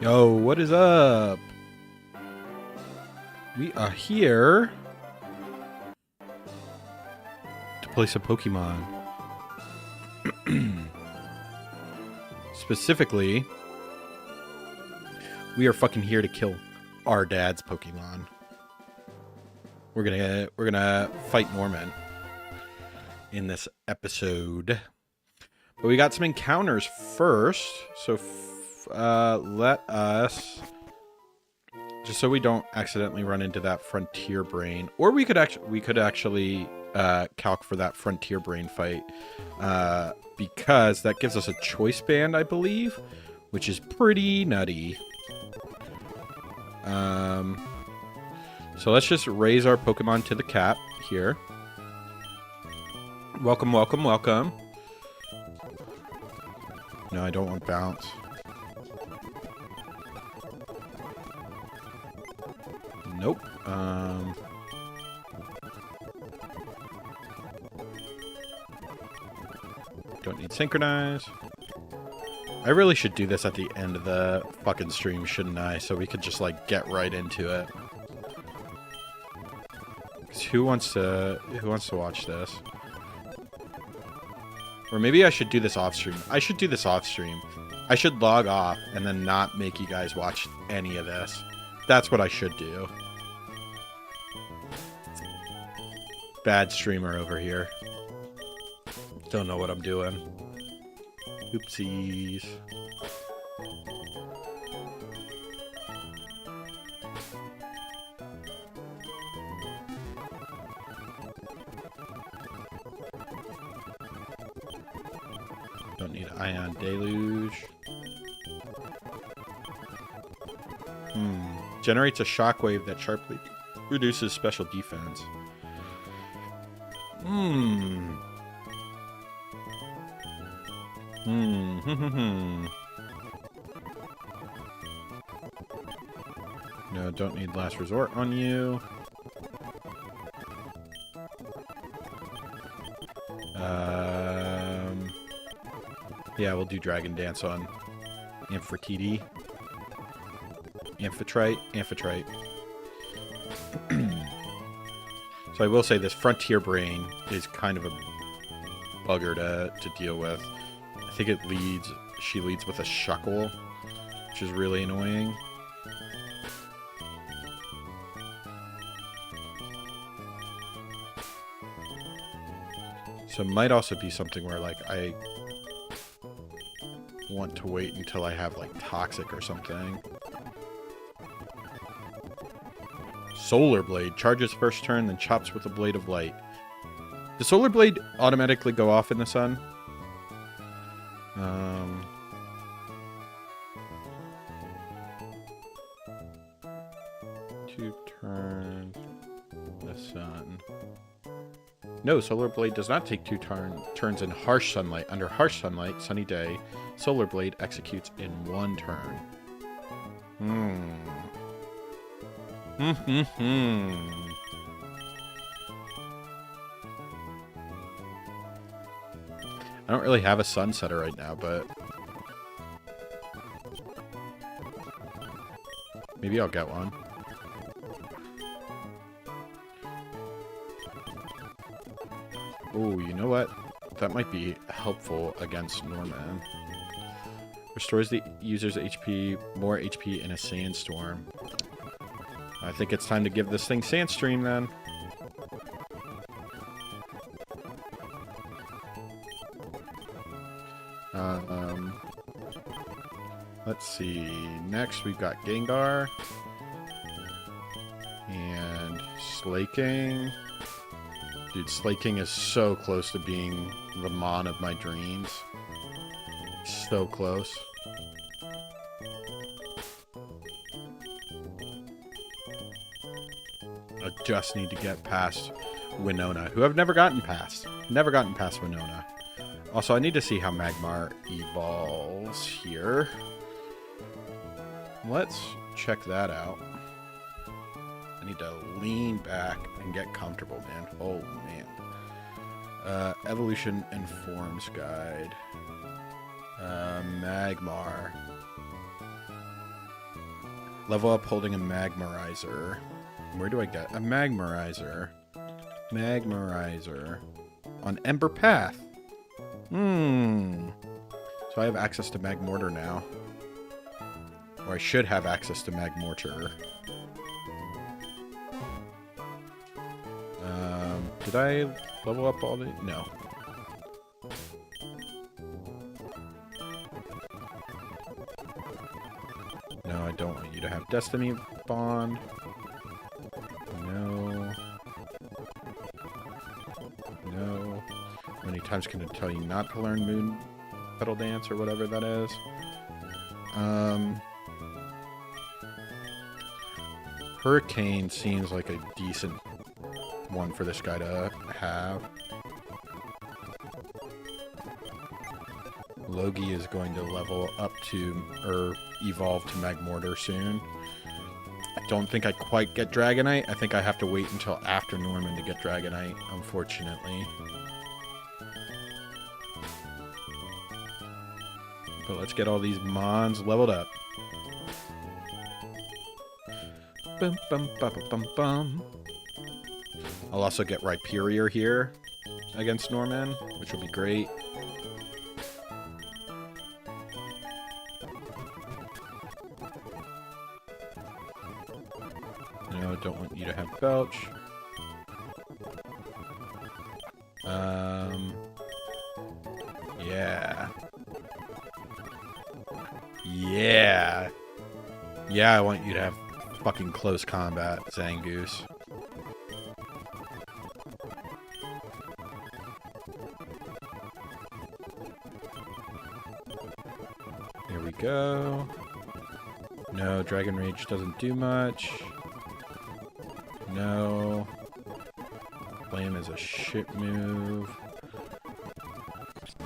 Yo, what is up? We are here to play some Pokemon. Specifically, we are fucking here to kill our dad's Pokemon. We're gonna fight Norman in this episode. But we got some encounters first, so let us, just so we don't accidentally run into that Frontier Brain, or we could actually calc for that Frontier Brain fight, because that gives us a choice band, I believe, which is pretty nutty. So let's just raise our Pokemon to the cap here. Welcome, welcome, welcome. No, I don't want bounce. Nope. Don't need synchronize. I really should do this at the end of the fucking stream, shouldn't I? So we could just, like, get right into it. 'Cause who wants to watch this? Or maybe I should do this off stream. I should do this off stream. I should log off and then not make you guys watch any of this. That's what I should do. Bad streamer over here. Don't know what I'm doing. Oopsies. Don't need Ion Deluge. Generates a shockwave that sharply reduces special defense. No, don't need last resort on you. Yeah, we'll do Dragon Dance on Amphitrite. Amphitrite. So I will say this Frontier Brain is kind of a bugger to deal with. I think she leads with a Shuckle, which is really annoying. So it might also be something where, like, I want to wait until I have, like, Toxic or something. Solar Blade. Charges first turn, then chops with a Blade of Light. Does Solar Blade automatically go off in the sun? 2 turns. This sun. No, Solar Blade does not take 2 turns in harsh sunlight. Under harsh sunlight, sunny day, Solar Blade executes in 1 turn. I don't really have a sunsetter right now, but maybe I'll get one. Oh, you know what? That might be helpful against Norman. Restores the user's HP, more HP in a sandstorm. I think it's time to give this thing Sandstream then. Let's see. Next we've got Gengar. And Slaking. Dude, Slaking is so close to being the Mon of my dreams. So close. I just need to get past Winona, who I've never gotten past. Never gotten past Winona. Also, I need to see how Magmar evolves here. Let's check that out. I need to lean back and get comfortable, man. Oh, man. Evolution and Forms Guide. Magmar. Level up holding a Magmarizer. Where do I get a Magmarizer? Magmarizer. On Ember Path. So I have access to Magmortar now. Or I should have access to Magmortar. Did I level up all the... No. No, I don't want you to have Destiny Bond. No. No. How many times can it tell you not to learn Moon Petal Dance or whatever that is? Hurricane seems like a decent one for this guy to have. Logie is going to level up to, or evolve to Magmortar soon. I don't think I quite get Dragonite. I think I have to wait until after Norman to get Dragonite, unfortunately. But let's get all these Mons leveled up. Bum, bum, bum, bum, bum. I'll also get Rhyperior here against Norman, which will be great. No, don't want you to have Belch. Yeah. Yeah. Yeah, I want you to have fucking close combat, Zangoose. Here we go. No, Dragon Rage doesn't do much. No. Flame is a shit move.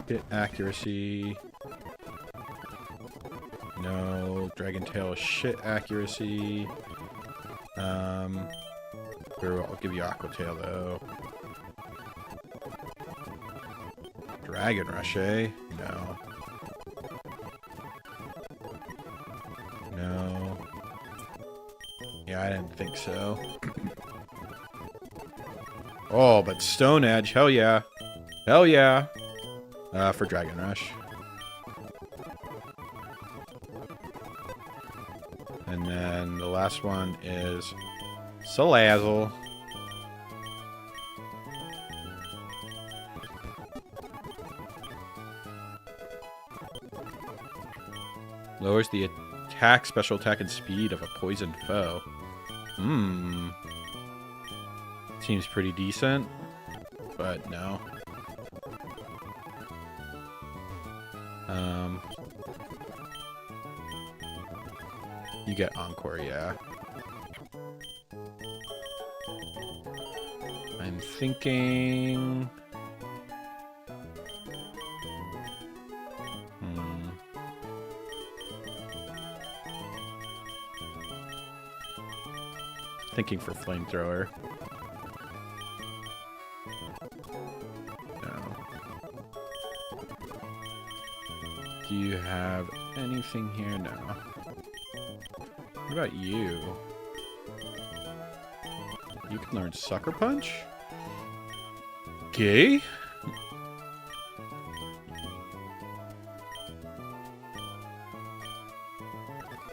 Hit accuracy. No. Dragon Tail is shit accuracy. I'll give you Aqua Tail though. Dragon Rush, eh? No. No. Yeah, I didn't think so. Oh, but Stone Edge, hell yeah. Hell yeah. For Dragon Rush. And then the last one is Salazzle. Lowers the attack, special attack, and speed of a poisoned foe. Seems pretty decent, but no. You get Encore, yeah. thinking... Thinking for flamethrower. No. Do you have anything here? No. What about you? You can learn Sucker Punch? Okay.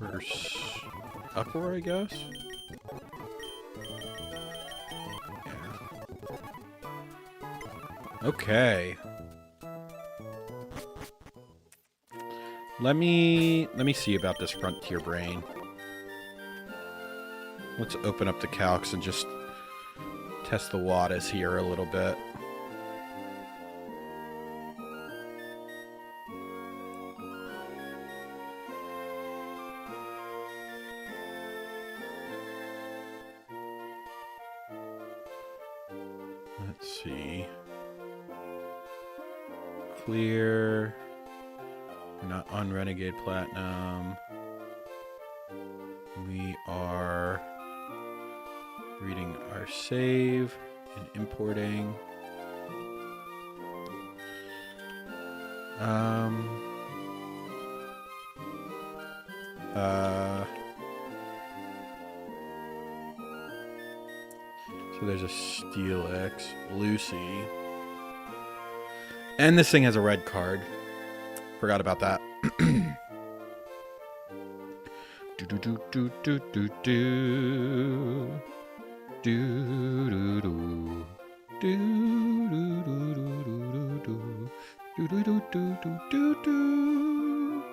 Verse Uproar, I guess? Okay. Let me see about this Frontier Brain. Let's open up the calcs and just test the waters here a little bit. Let's see. Clear. We're not on Renegade Platinum. We are reading our save and importing. So there's a Steelix, Lucy. And this thing has a red card. Forgot about that. Do do do do do do do. Do do do. Do do do do do. Do do do do do do do.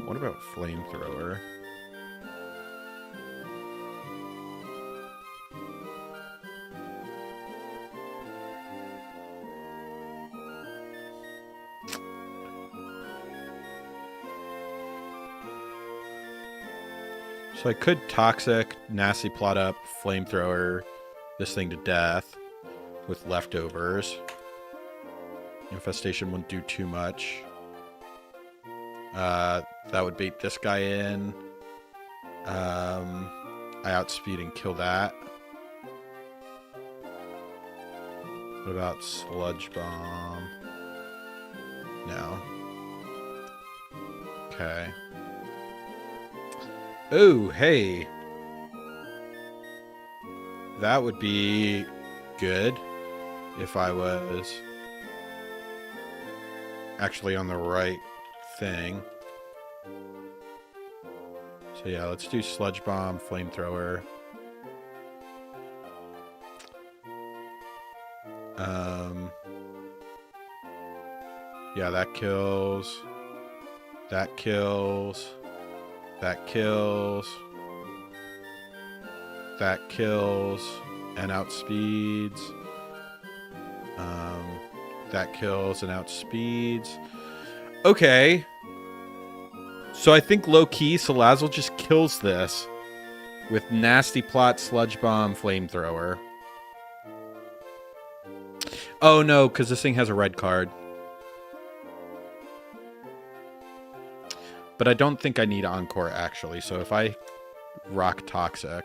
What about flamethrower? So I could Toxic, Nasty Plot Up, Flamethrower this thing to death with leftovers. Infestation wouldn't do too much. That would bait this guy in. I outspeed and kill that. What about Sludge Bomb? No. Okay. Oh, hey. That would be good if I was actually on the right thing. So yeah, let's do Sludge Bomb, Flamethrower. Yeah, that kills. That kills. That kills. That kills. And outspeeds. That kills and outspeeds. Okay. So I think low-key, Salazzle just kills this with Nasty Plot, Sludge Bomb, Flamethrower. Oh no, because this thing has a red card. But I don't think I need Encore, actually. So if I rock Toxic...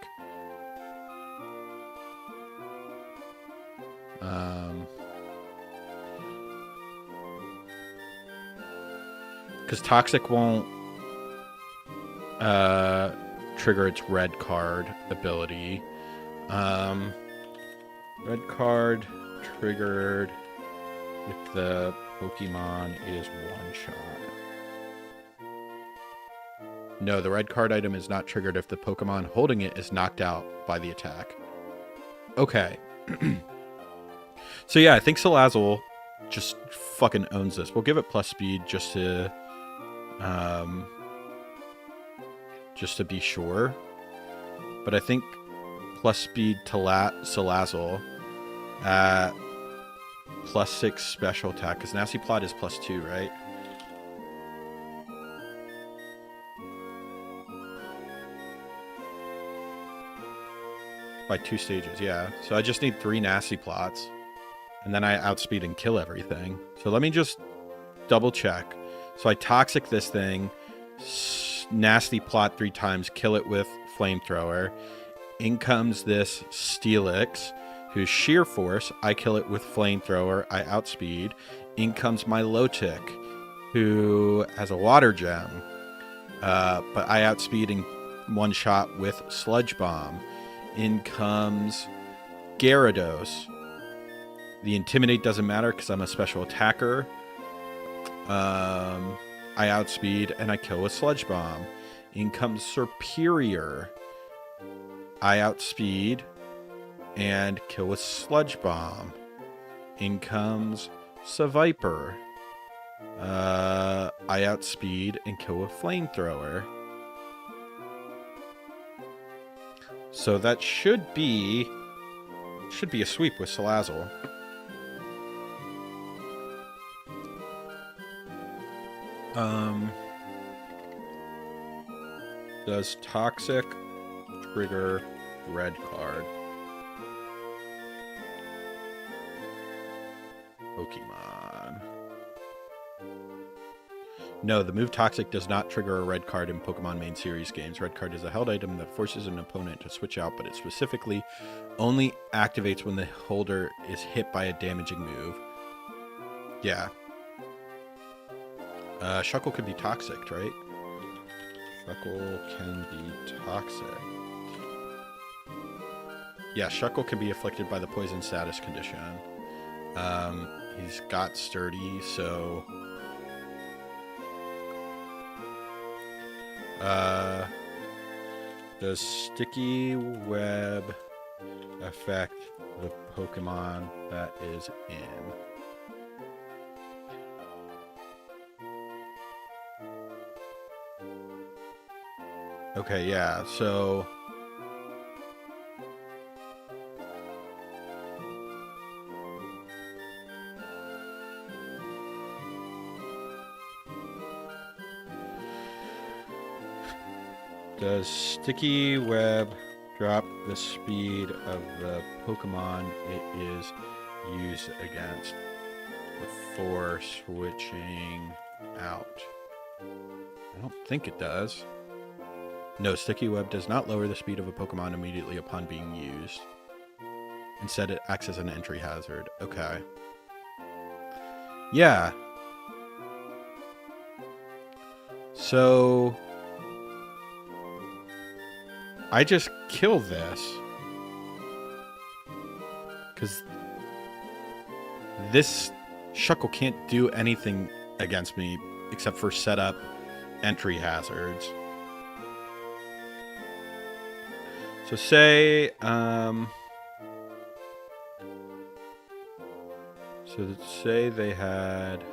because Toxic won't trigger its red card ability. Red card triggered with the Pokemon is one shot. No, the red card item is not triggered if the Pokemon holding it is knocked out by the attack. Okay. So yeah, I think Salazzle just fucking owns this. We'll give it plus speed just to be sure. But I think plus speed to Salazzle at plus 6 special attack, because Nasty Plot is plus 2, right? By 2 stages, yeah. So I just need 3 nasty plots. And then I outspeed and kill everything. So let me just double check. So I toxic this thing, nasty plot 3 times, kill it with flamethrower. In comes this Steelix, whose sheer force, I kill it with flamethrower, I outspeed. In comes my Lotic, who has a water gem, but I outspeed in one shot with Sludge Bomb. In comes Gyarados. The Intimidate doesn't matter because I'm a special attacker. I outspeed and I kill with Sludge Bomb. In comes Superior. I outspeed and kill with Sludge Bomb. In comes Seviper. I outspeed and kill with Flamethrower. So that should be a sweep with Salazzle. Does Toxic trigger red card? Pokemon. No, the move Toxic does not trigger a red card in Pokemon main series games. Red card is a held item that forces an opponent to switch out, but it specifically only activates when the holder is hit by a damaging move. Yeah. Shuckle could be toxic, right? Shuckle can be toxic. Yeah, Shuckle can be afflicted by the poison status condition. He's got Sturdy, so... does Sticky Web affect the Pokemon that is in? Okay, yeah, so... Does Sticky Web drop the speed of the Pokemon it is used against before switching out? I don't think it does. No, Sticky Web does not lower the speed of a Pokemon immediately upon being used. Instead, it acts as an entry hazard. Okay. Yeah. So... I just kill this. Because this Shuckle can't do anything against me except for set up entry hazards. So say, say they had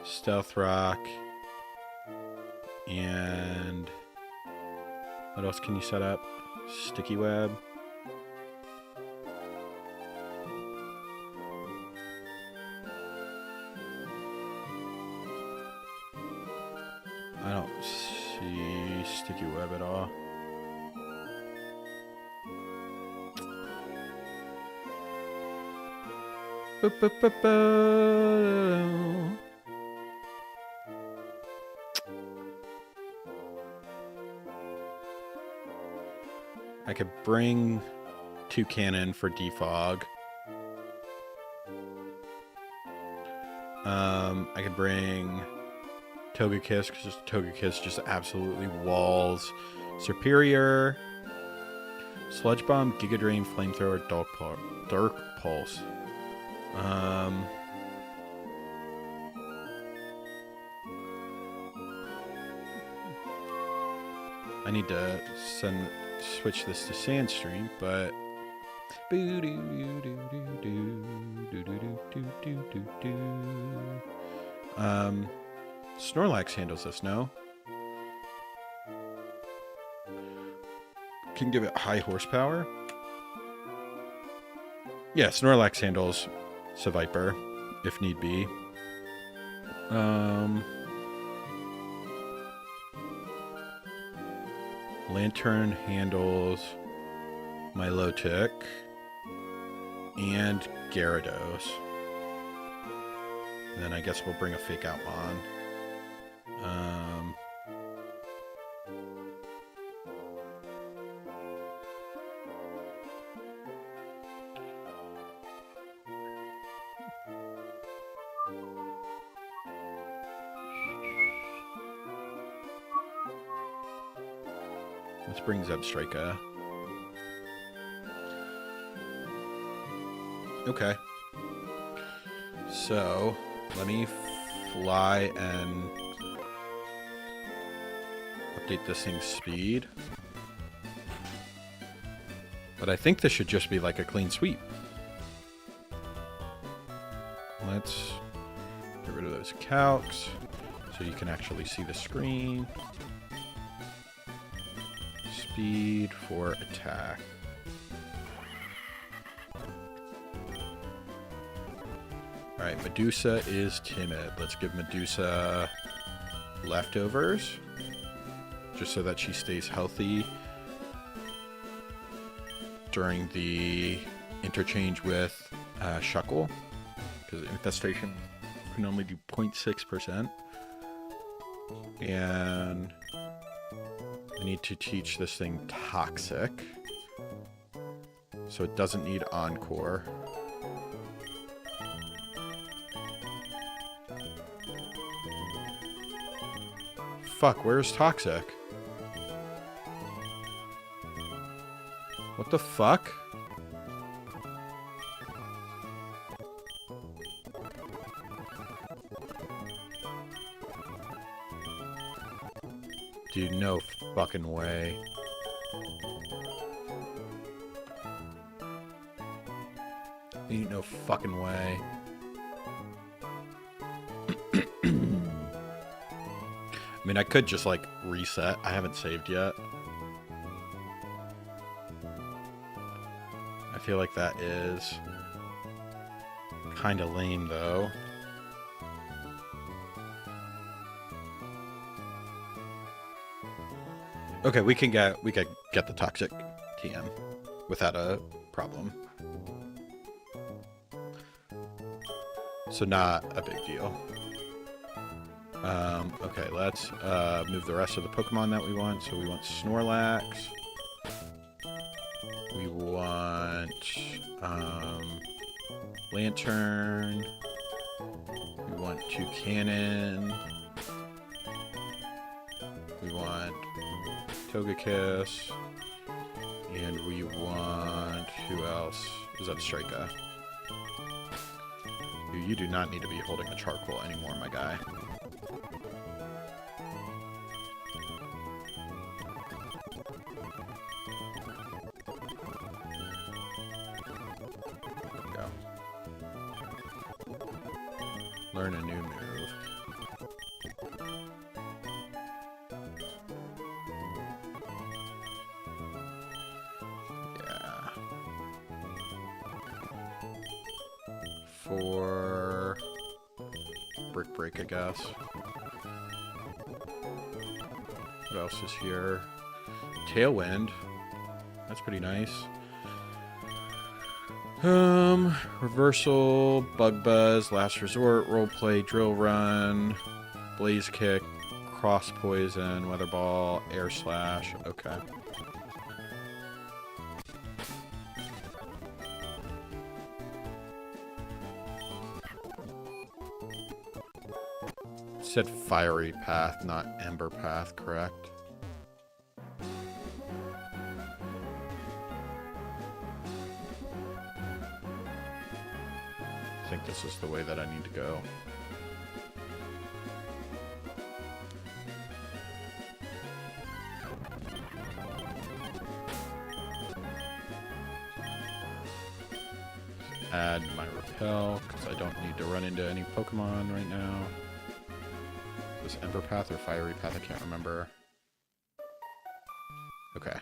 Stealth Rock and what else can you set up? Sticky Web. I don't see Sticky Web at all. I could bring Toucannon for defog. I could bring Togekiss because Togekiss just absolutely walls Superior. Sludge Bomb, Giga Drain, Flamethrower, Dark Pulse. I need to switch this to Sandstream, but Snorlax handles this, no? Can give it high horsepower. Yeah, Snorlax handles Seviper if need be. Lantern handles Milotic and Gyarados. And then I guess we'll bring a Fake Out Mon. Let's bring Zebstrika. Okay. So, let me fly and update this thing's speed. But I think this should just be like a clean sweep. Let's get rid of those calcs so you can actually see the screen. Speed for attack. Alright, Medusa is timid. Let's give Medusa leftovers. Just so that she stays healthy during the interchange with Shuckle. Because Infestation can only do 0.6%. And I need to teach this thing Toxic. So it doesn't need Encore. Fuck, where's Toxic? What the fuck? Dude, no fucking way. Ain't no fucking way. I mean, I could just, like, reset. I haven't saved yet. I feel like that is kind of lame, though. Okay, we can get the Toxic TM without a problem. So not a big deal. Okay, let's move the rest of the Pokemon that we want. So we want Snorlax. We want Lantern. We want Toucannon. We want Togekiss. And we want... who else? Zebstrika. You do not need to be holding a charcoal anymore, my guy. There we go. Learn a new move. Yeah. For Brick Break, I guess. What else is here? Tailwind. That's pretty nice. Reversal, Bug Buzz, Last Resort, Roleplay, Drill Run, Blaze Kick, Cross Poison, Weather Ball, Air Slash. Okay. Said Fiery Path, not Ember Path, correct? I think this is the way that I need to go. Add my Repel, because I don't need to run into any Pokemon right now. Was Ember Path or Fiery Path? I can't remember. Okay.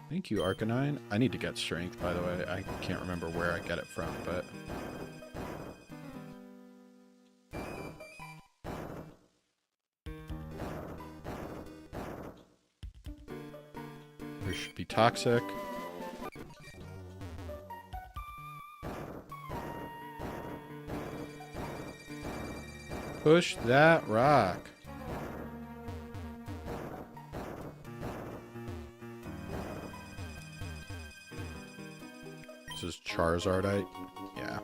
Thank you, Arcanine. I need to get Strength, by the way. I can't remember where I get it from, but... There should be toxic. Push that rock. This is Charizardite. Yeah.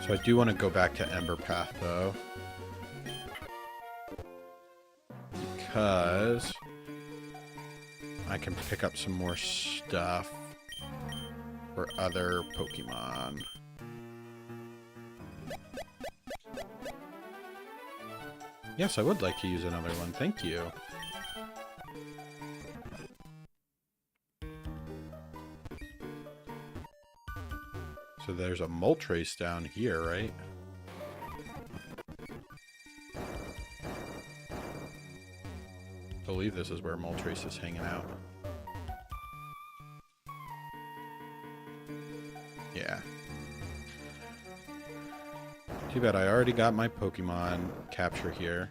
So I do want to go back to Ember Path, though. Because I can pick up some more stuff for other Pokemon. Yes, I would like to use another one. Thank you. So there's a Moltres down here, right? I believe this is where Moltres is hanging out. Yeah. Too bad I already got my Pokemon capture here.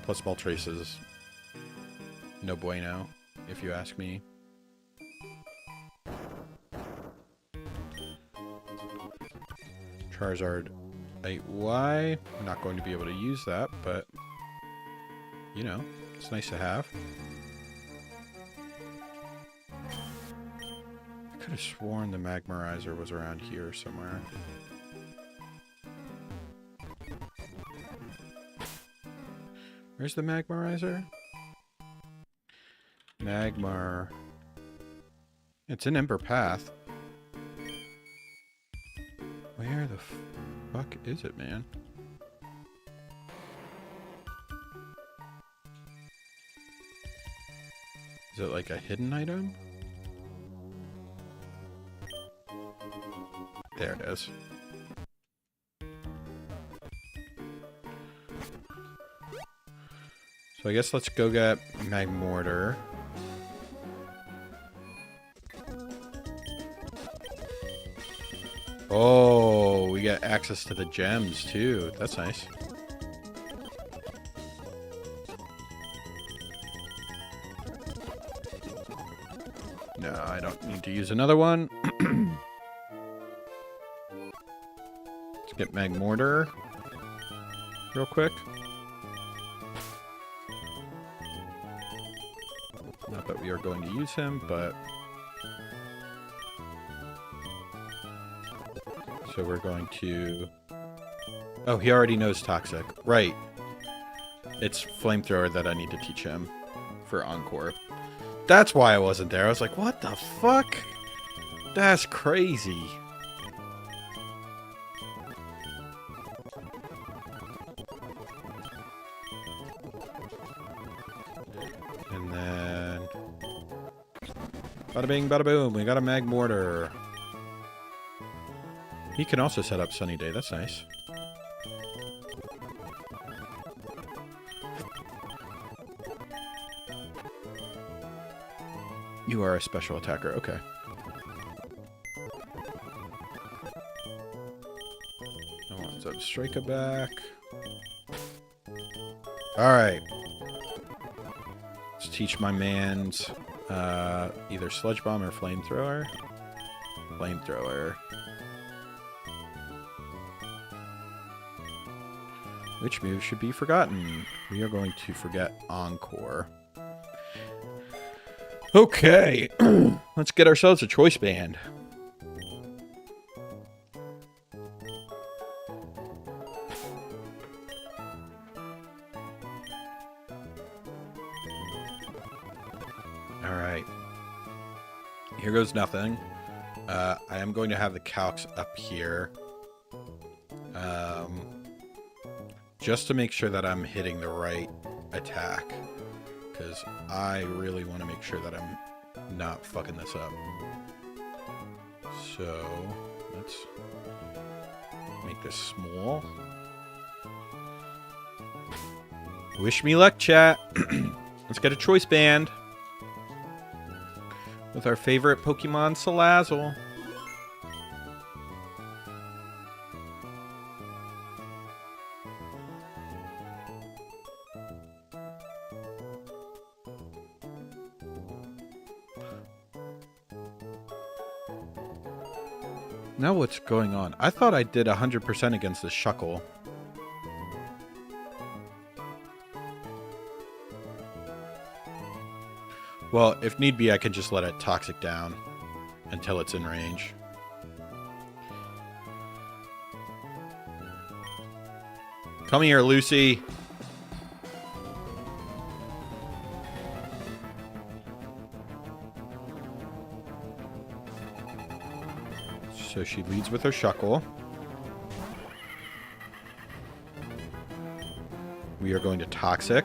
Plus Moltres is no bueno, if you ask me. Charizard 8Y. I'm not going to be able to use that, but you know, it's nice to have. I could have sworn the Magmarizer was around here somewhere. Where's the Magmarizer? Magmar. It's in Ember Path. Where the fuck is it, man? Is it like a hidden item? There it is. So I guess let's go get Magmortar. Oh, we get access to the gems too. That's nice. No, I don't need to use another one. Let's get Magmortar real quick. Not that we are going to use him, but... So we're going to... Oh, he already knows Toxic. Right. It's Flamethrower that I need to teach him for Encore. That's why I wasn't there. I was like, what the fuck? That's crazy. And then... Bada bing, bada boom. We got a Magmortar. He can also set up Sunny Day. That's nice. You are a special attacker. Okay. I want Zebstrika back. Alright. Let's teach my mans either Sludge Bomb or Flamethrower. Flamethrower. Which move should be forgotten? We are going to forget Encore. Okay. Let's get ourselves a choice band. Alright. Here goes nothing. I am going to have the calcs up here. Just to make sure that I'm hitting the right attack. Because I really want to make sure that I'm not fucking this up. So, let's make this small. Wish me luck, chat. Let's get a choice band with our favorite Pokemon, Salazzle. Now what's going on? I thought I did 100% against the Shuckle. Well, if need be, I can just let it Toxic down until it's in range. Come here, Lucy. So she leads with her Shuckle. We are going to Toxic.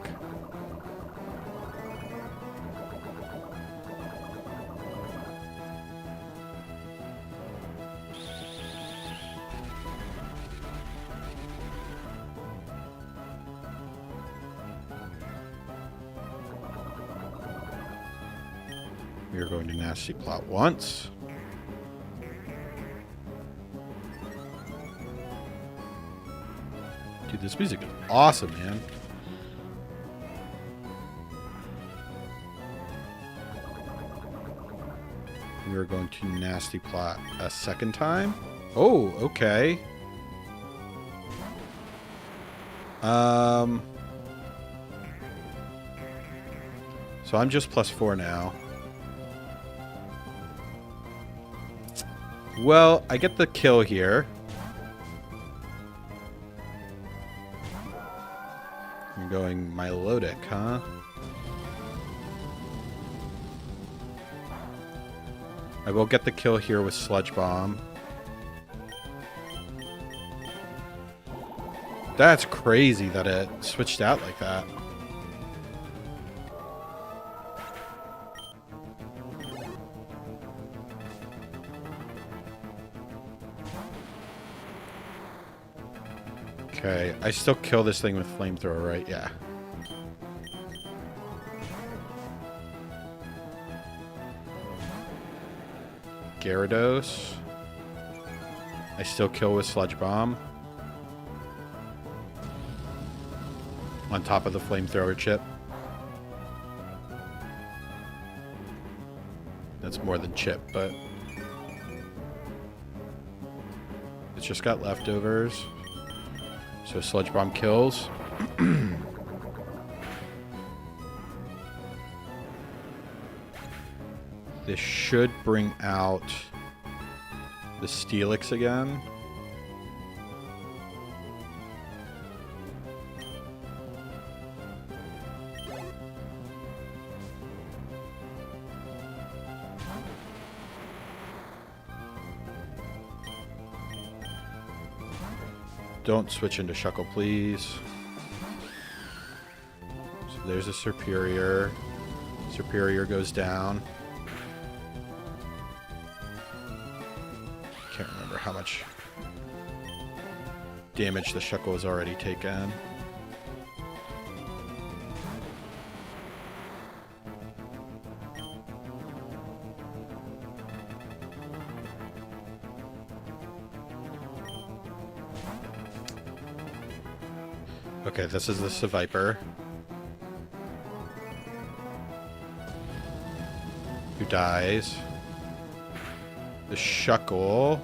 We are going to Nasty Plot once. Dude, this music is awesome, man. We are going to Nasty Plot a second time. Oh, okay. So I'm just +4 now. Well, I get the kill here. I'm going Milotic, huh? I will get the kill here with Sludge Bomb. That's crazy that it switched out like that. Okay, I still kill this thing with Flamethrower, right? Yeah. Gyarados. I still kill with Sludge Bomb. On top of the Flamethrower chip. That's more than chip, but... it's just got leftovers. So Sludge Bomb kills. This should bring out the Steelix again. Don't switch into Shuckle, please. So there's a Superior. Superior goes down. Can't remember how much damage the Shuckle has already taken. Okay, this is the Seviper. Who dies. The Shuckle.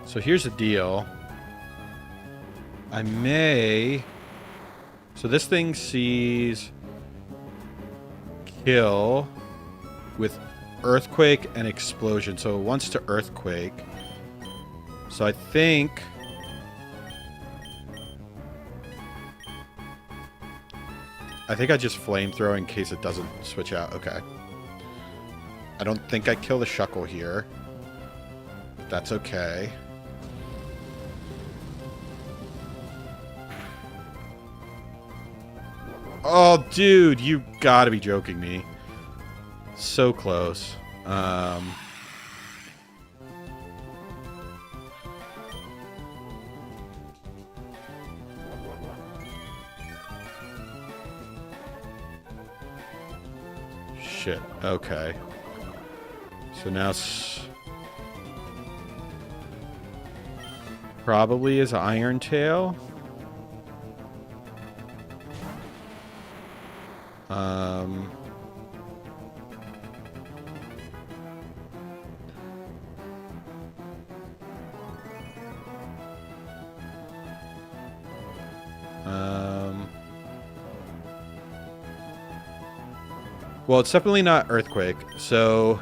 So here's the deal. I may... so this thing sees... kill with Earthquake and Explosion. So it wants to Earthquake. So I think... I just Flamethrow in case it doesn't switch out. Okay. I don't think I kill the Shuckle here. But that's okay. Oh, dude, you gotta be joking me. So close. shit. Okay. So now probably is Iron Tail. Well, it's definitely not Earthquake, so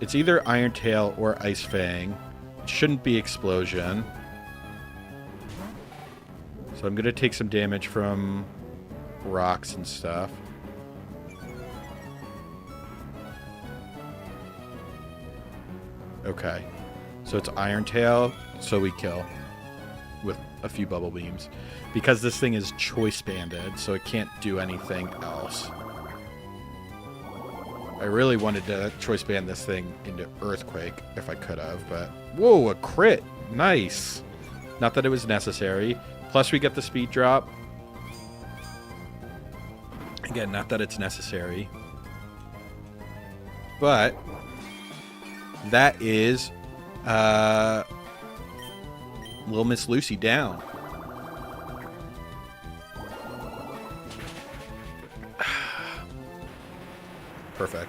it's either Iron Tail or Ice Fang. It shouldn't be Explosion. So I'm going to take some damage from rocks and stuff. Okay. So it's Iron Tail, so we kill with a few bubble beams. Because this thing is choice banded, so it can't do anything else. I really wanted to choice band this thing into Earthquake if I could have, but... Whoa, a crit! Nice! Not that it was necessary. Plus we get the speed drop. Again, not that it's necessary. But... that is... Little Miss Lucy down. Perfect.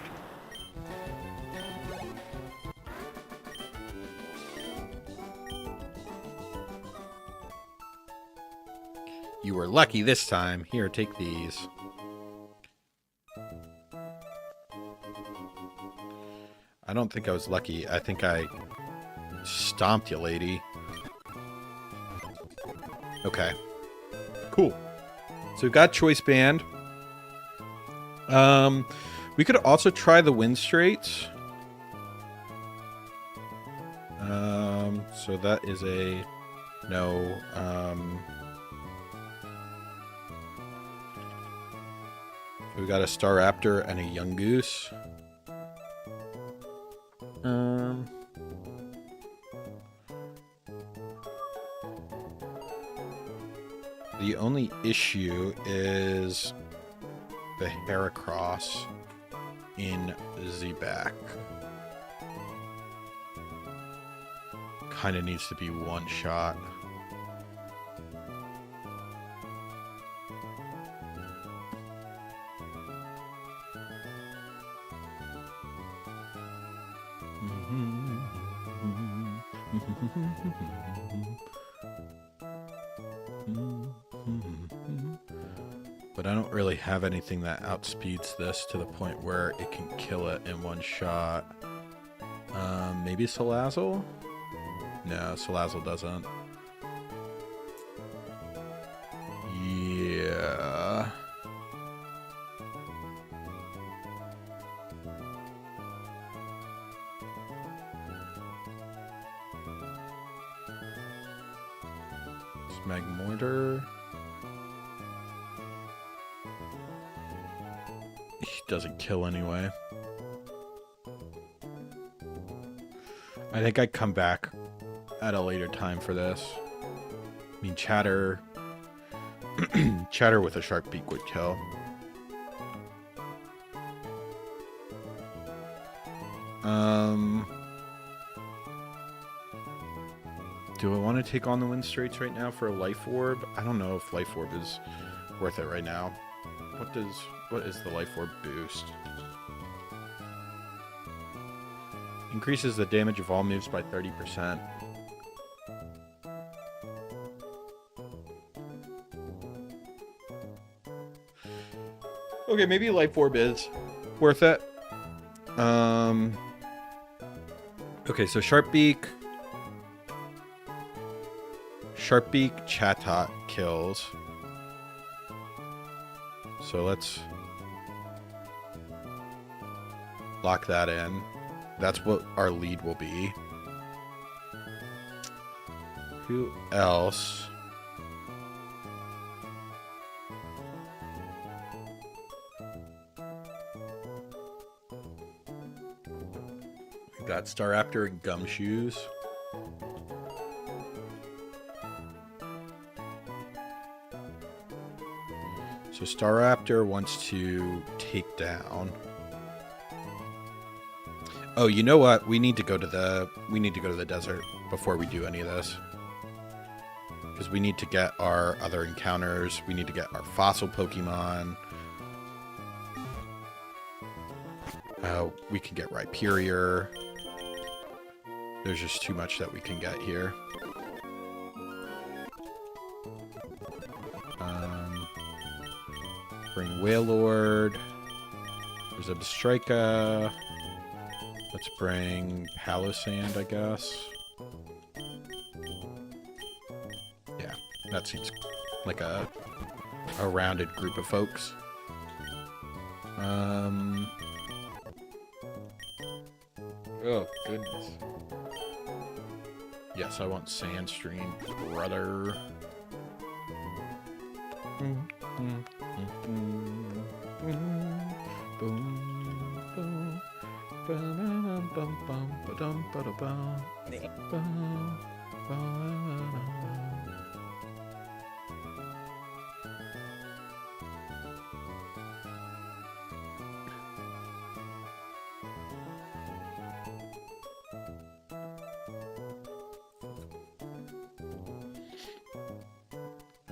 You were lucky this time. Here, take these. I don't think I was lucky. I think I stomped you, lady. Okay. Cool. So we've got Choice Band. We could also try the Wind Straits. So that is a no. We got a Staraptor and a Yungoos. The only issue is the Heracross in the back. Kind of needs to be one shot. But I don't really have anything that outspeeds this to the point where it can kill it in one shot. Maybe Salazzle? No, Salazzle doesn't. Yeah. Magmortar. He doesn't kill anyway. I think I'd come back at a later time for this. I mean, Chatter... Chatter with a Shark Beak would kill. Do I want to take on the Wind Straits right now for a Life Orb? I don't know if Life Orb is worth it right now. What is the Life Orb boost? Increases the damage of all moves by 30%. Okay, maybe Life Orb is worth it. Okay, so Sharkbeak, Chatot kills. So let's lock that in. That's what our lead will be. Who else? We got Staraptor and Gumshoes. So Staraptor wants to take down. Oh, you know what? We need to go to the desert before we do any of this. Because we need to get our other encounters. We need to get our fossil Pokemon. We can get Rhyperior. There's just too much that we can get here. Bring Wailord. There's Abstrika. Let's bring Palossand, I guess. Yeah, that seems like a rounded group of folks. Oh, goodness. Yes, I want Sandstream, brother.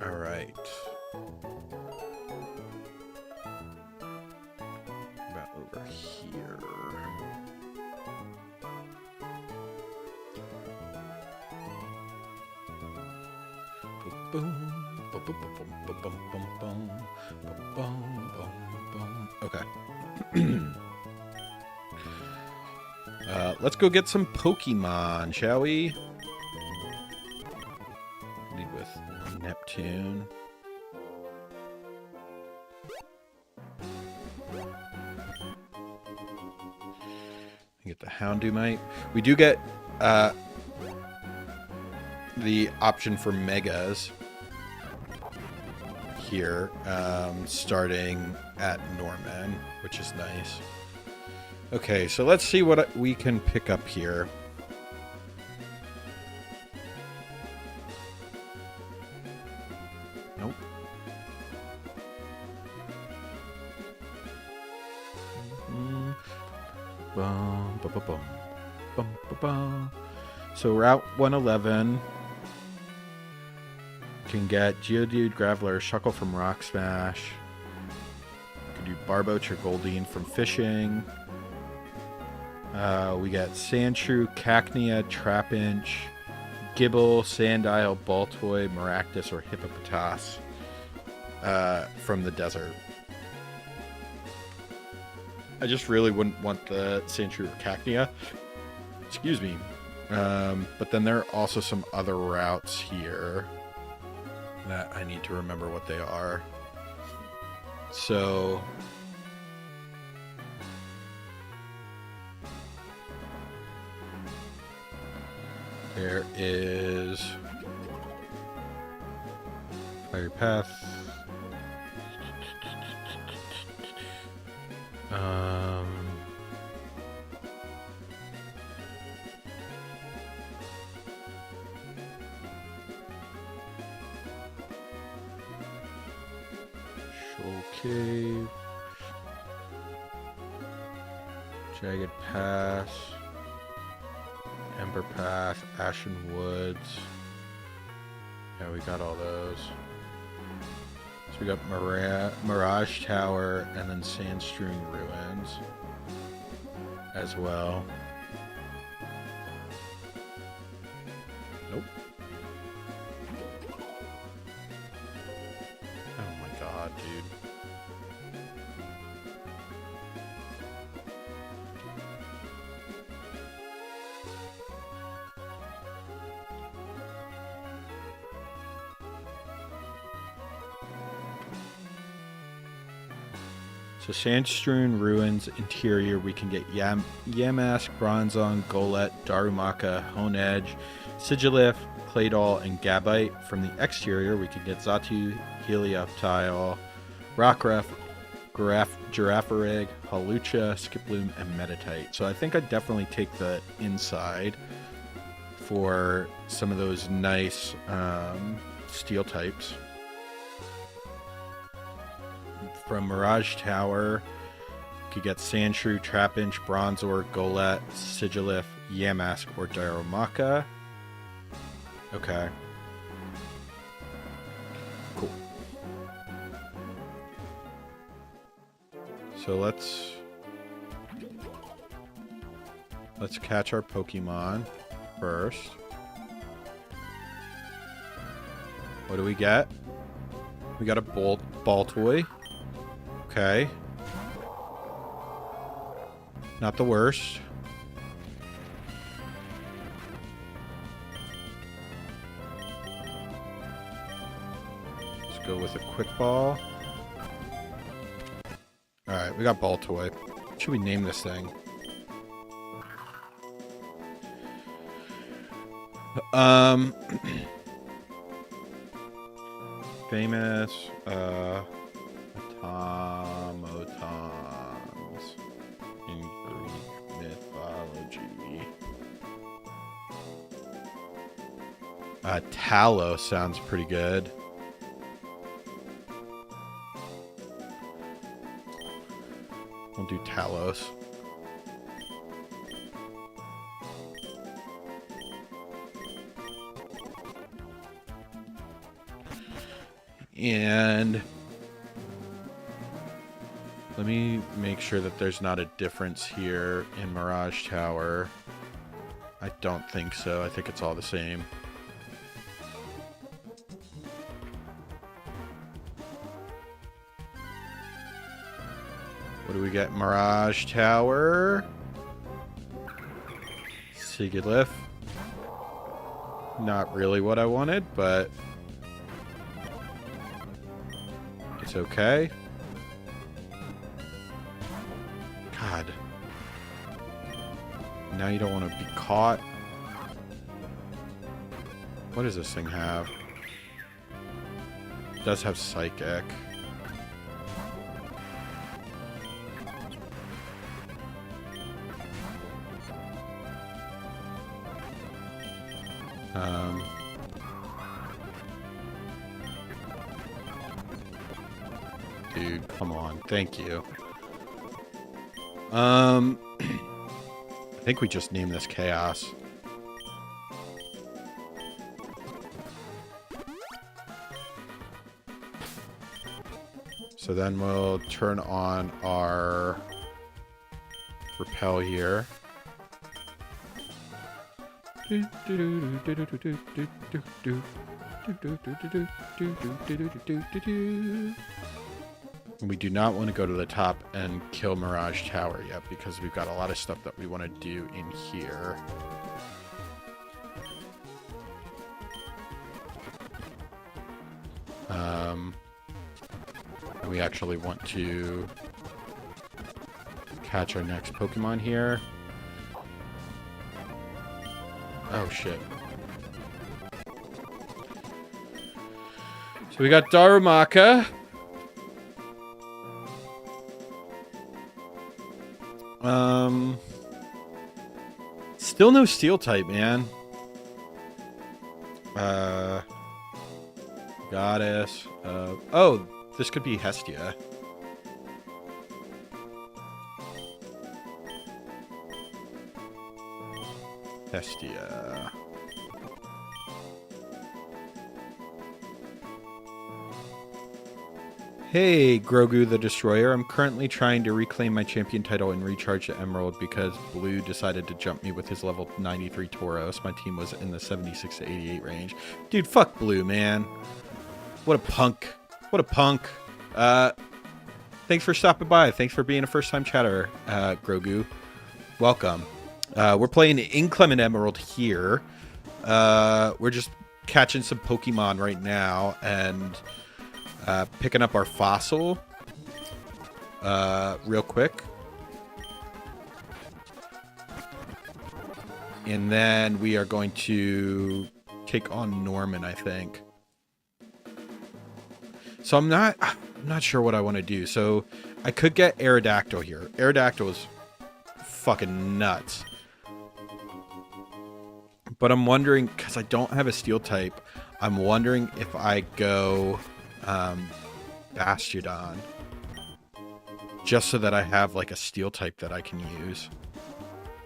All right. About over here. Okay. Let's go get some Pokemon, shall we? Lead with Neptune. Get the Houndoomite. We do get the option for Megas here, starting at Norman, which is nice. Okay, so let's see what we can pick up here. Nope. Bum, bum, bum, bum. Bum, bum, bum. So Route 111 can get Geodude, Graveler, Shuckle from Rock Smash. Can do Barboach or Goldeen from fishing. We get Sandshrew, Cacnea, Trapinch, Gibble, Sandile, Baltoy, Maractus, or Hippopotas from the desert. I just really wouldn't want the Sandshrew or Cacnea. Excuse me. But then there are also some other routes here that I need to remember what they are. So there is Fire Path. Shoal Cave. Jagged Pass. Ember Path, Ashen Woods. Yeah, we got all those. So we got Mirage Tower and then Sandstrewn Ruins as well. Nope. Oh my god, dude. So Sandstrewn Ruins interior, we can get Yamask, Bronzong, Golett, Darumaka, Honedge, Sigilyph, Claydol, and Gabite. From the exterior, we can get Xatu, Helioptile, Rockruff, Girafarig, Hawlucha, Skiploom, and Meditite. So I think I'd definitely take the inside for some of those nice steel types. From Mirage Tower, could get Sandshrew, Trapinch, Bronzor, Golett, Sigilif, Yamask, or Darumaka. Okay. Cool. So let's catch our Pokemon first. What do we get? We got a ball toy. Okay. Not the worst. Let's go with a quick ball. Alright, we got ball toy. What should we name this thing? Famous automatons in Greek mythology. Talos sounds pretty good. We'll do Talos. And let me make sure that there's not a difference here in Mirage Tower. I don't think so. I think it's all the same. What do we get? Mirage Tower. Sigilif. Not really what I wanted, but it's okay. God. Now you don't want to be caught. What does this thing have? It does have Psychic. Dude, come on. Thank you. I think we just named this Chaos. So then we'll turn on our Repel here. We do not want to go to the top and kill Mirage Tower yet because we've got a lot of stuff that we want to do in here. We actually want to catch our next Pokemon here. Oh, shit. So we got Darumaka. Still no Steel type, man. Goddess. Oh, this could be Hestia. Hestia. Hey, Grogu the Destroyer. I'm currently trying to reclaim my champion title and recharge the Emerald because Blue decided to jump me with his level 93 Tauros. My team was in the 76 to 88 range. Dude, fuck Blue, man. What a punk. What a punk. Thanks for stopping by. Thanks for being a first-time chatter, Grogu. Welcome. We're playing Inclement Emerald here. We're just catching some Pokemon right now and picking up our fossil real quick. And then we are going to take on Norman, I think. So I'm not sure what I want to do. So I could get Aerodactyl here. Aerodactyl is fucking nuts. But I'm wondering, because I don't have a Steel type, I'm wondering if I go Bastiodon. Just so that I have like a steel type that I can use.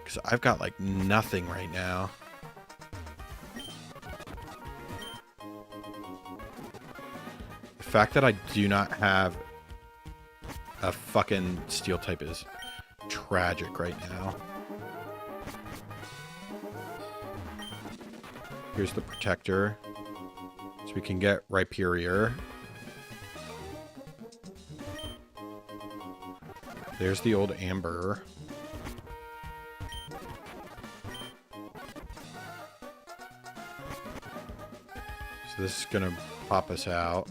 Because I've got like nothing right now. The fact that I do not have a fucking steel type is tragic right now. Here's the protector. So we can get Rhyperior. There's the old Amber. So this is going to pop us out.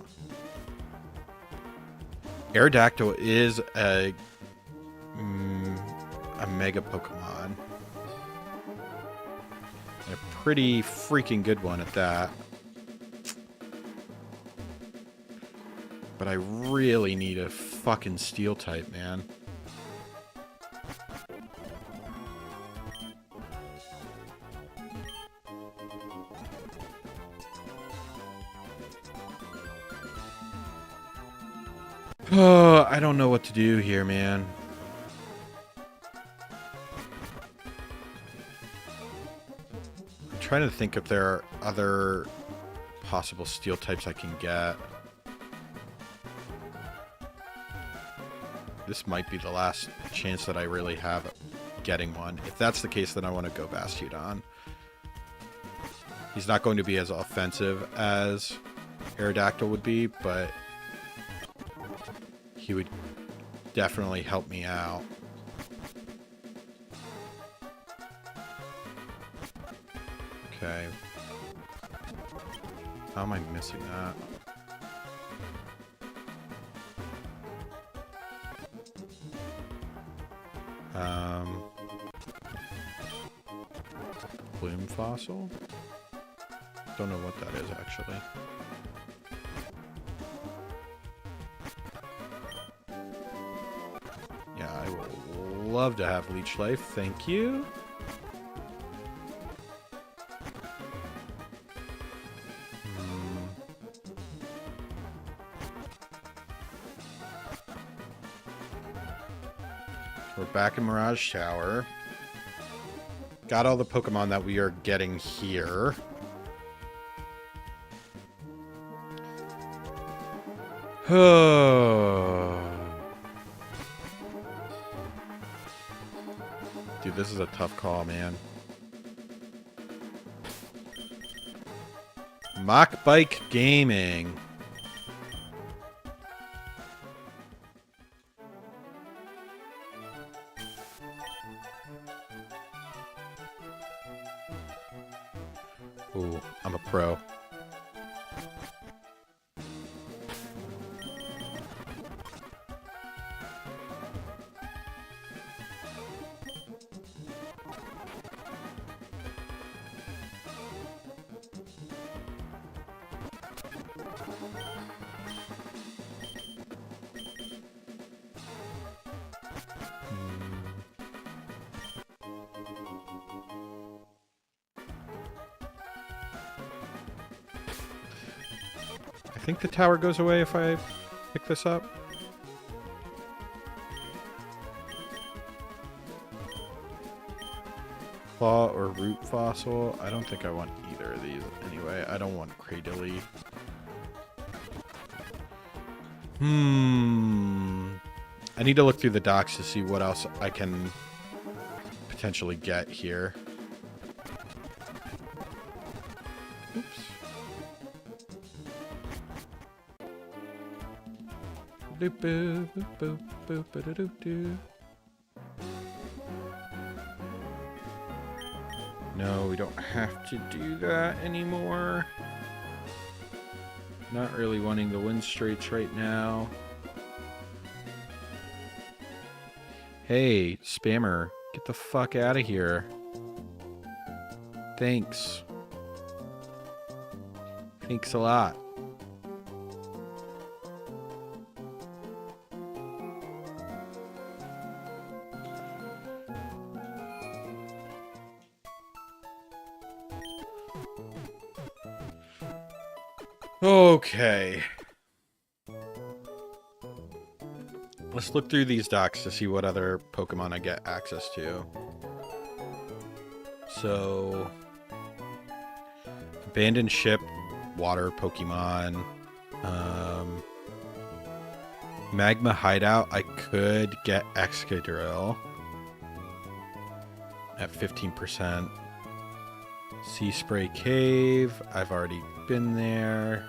Aerodactyl is a mega Pokemon. And a pretty freaking good one at that. But I really need a fucking steel type, man. Oh, I don't know what to do here, man. I'm trying to think if there are other possible steel types I can get. This might be the last chance that I really have at getting one. If that's the case, then I want to go Bastiodon. He's not going to be as offensive as Aerodactyl would be, but he would definitely help me out. Okay. How am I missing that? Bloom Fossil? Don't know what that is, actually. Yeah, I would love to have Leech Life. Thank you. We're back in Mirage Tower. Got all the Pokemon that we are getting here. Dude, this is a tough call, man. Mach Bike Gaming. Ooh, I'm a pro. I think the tower goes away if I pick this up. Claw or Root Fossil. I don't think I want either of these anyway. I don't want Cradily. I need to look through the docks to see what else I can potentially get here. Oops. Doop boop boop boop boop boop doop doop. No, we don't have to do that anymore. Not really wanting the wind straights right now. Hey, spammer, get the fuck out of here. Thanks. Thanks a lot. Okay. Let's look through these docks to see what other Pokemon I get access to. So, abandoned ship, water Pokemon, magma hideout. I could get Excadrill at 15%. Sea Spray Cave. I've already been there.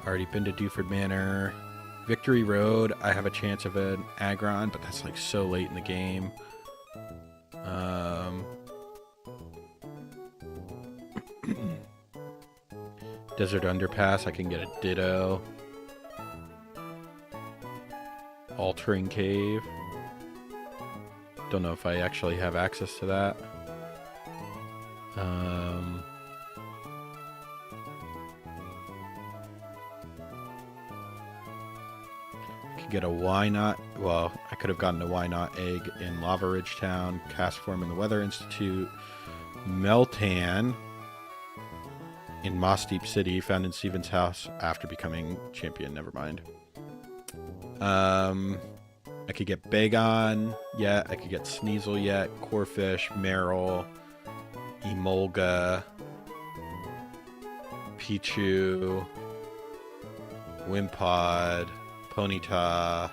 Already been to Dewford Manor. Victory Road. I have a chance of an Aggron, but that's like so late in the game. Desert Underpass. I can get a Ditto. Altering Cave. Don't know if I actually have access to that. Could get a Why Not. Well, I could have gotten a Why Not egg in Lava Ridge Town. Castform in the Weather Institute. Meltan in Moss Deep City, found in Steven's house after becoming champion. Never mind. I could get Bagon yet. I could get Sneasel yet. Corphish, Meryl, Emolga, Pichu, Wimpod, Ponyta,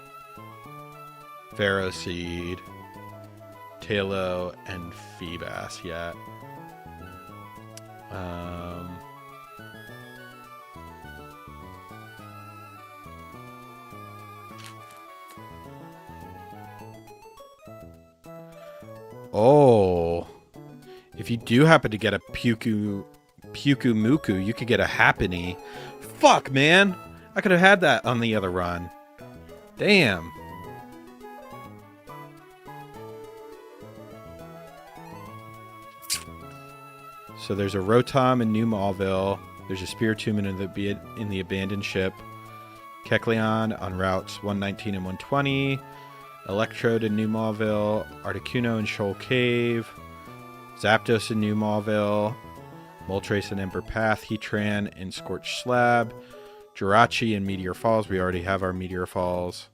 Ferroseed, Tailo, and Feebas yet. Oh, if you do happen to get a Puku Muku, you could get a Happiny. Fuck, man. I could have had that on the other run. Damn. So there's a Rotom in New Mauville. There's a Spiritomb in the abandoned ship. Kecleon on routes 119 and 120. Electrode in New Mauville. Articuno in Shoal Cave. Zapdos in New Mauville. Moltres in Ember Path. Heatran in Scorched Slab. Jirachi in Meteor Falls. We already have our Meteor Falls.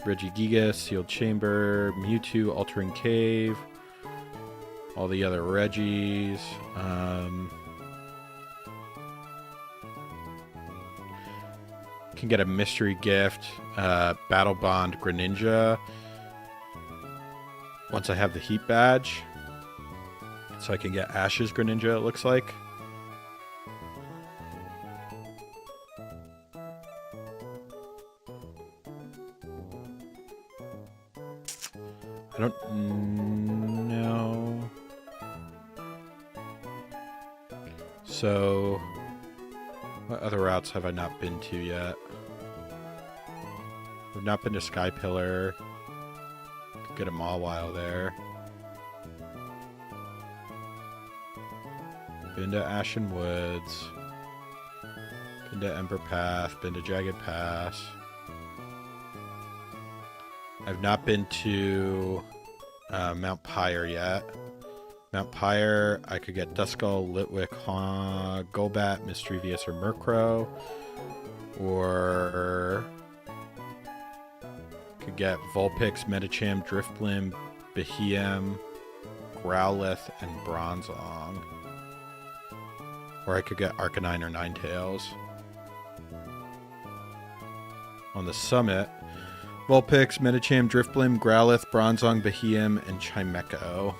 Regigigas, Sealed Chamber, Mewtwo, Altering Cave, all the other Regis. Can get a mystery gift, Battle Bond Greninja. Once I have the Heat Badge, so I can get Ash's Greninja, it looks like. I don't know. So, what other routes have I not been to yet? We've not been to Sky Pillar. Could get a Mawile there. Been to Ashen Woods. Been to Ember Path. Been to Jagged Pass. I've not been to Mount Pyre yet. Mount Pyre, I could get Duskull, Litwick, Golbat, Mischievous, or Murkrow. Or could get Vulpix, Medicham, Drifblim, Beheeyem, Growlithe, and Bronzong. Or I could get Arcanine or Ninetales. On the summit, Vulpix, Medicham, Drifblim, Growlithe, Bronzong, Beheeyem, and Chimecho.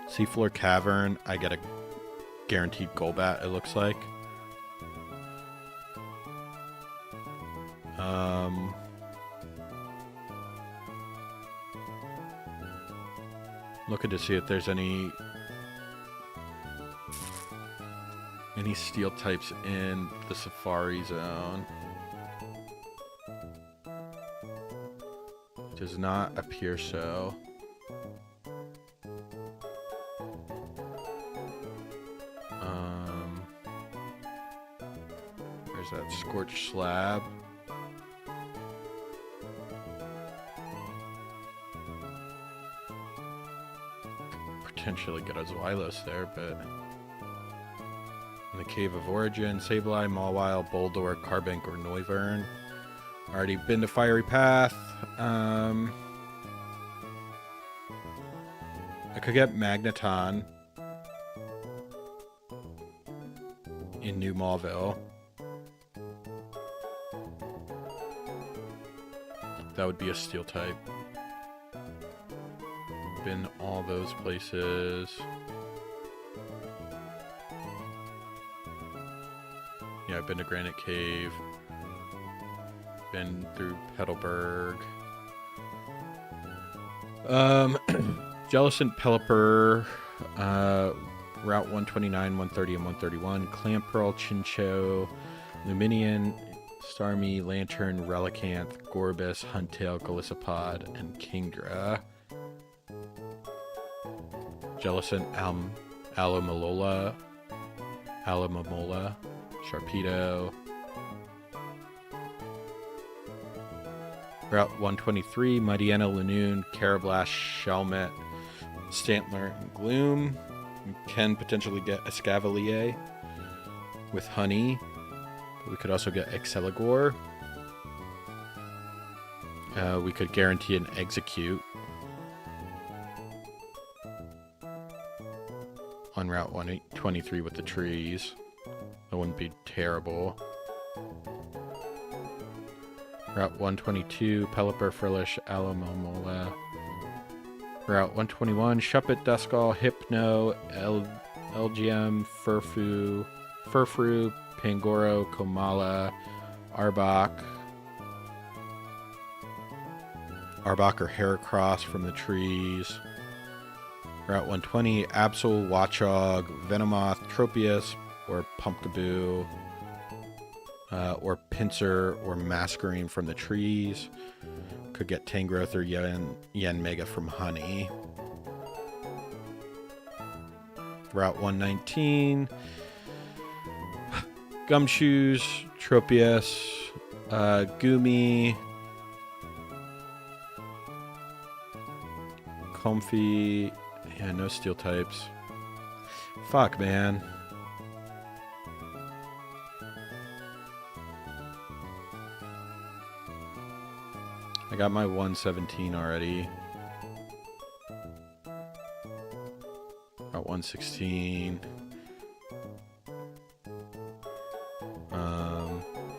Seafloor Cavern, I get a guaranteed Golbat, it looks like. Looking to see if there's any steel types in the Safari Zone. Does not appear so. There's that Scorched Slab. Potentially get a Xylos there, but... In the Cave of Origin, Sableye, Mawile, Boldore, Carbink, or Noivern. Already been to Fiery Path. I could get Magneton in New Mauville. That would be a Steel type. Been all those places. Yeah, I've been to Granite Cave. Been through Petalburg. Jellicent, Pelipper, Route 129, 130, and 131. Clamperl, Chinchou, Luminian, Starmie, Lantern, Relicanth, Gorbis, Huntail, Golisopod, and Kingdra. Jellicent, Alomomola, Sharpedo. Route 123, Mightyena, Lanoon, Carablast, Shelmet, Stantler, and Gloom. You can potentially get Escavalier with Honey. We could also get Exceligor. We could guarantee an Execute on Route 123 with the trees. That wouldn't be terrible. Route 122, Pelipper, Frillish, Alomomola. Route 121, Shuppet, Duskull, Hypno, LGM, Furfrou, Pangoro, Komala, Arbok or Heracross from the trees. Route 120, Absol, Watchog, Venomoth, Tropius, or Pumpkaboo. Or Pinsir or Masquerain from the trees. Could get Tangrowth or Yen Mega from Honey. Route 119. Gumshoes, Tropius, Goomy, Comfy. Yeah, no Steel types. Fuck, man. I got my 117 already. Got 116.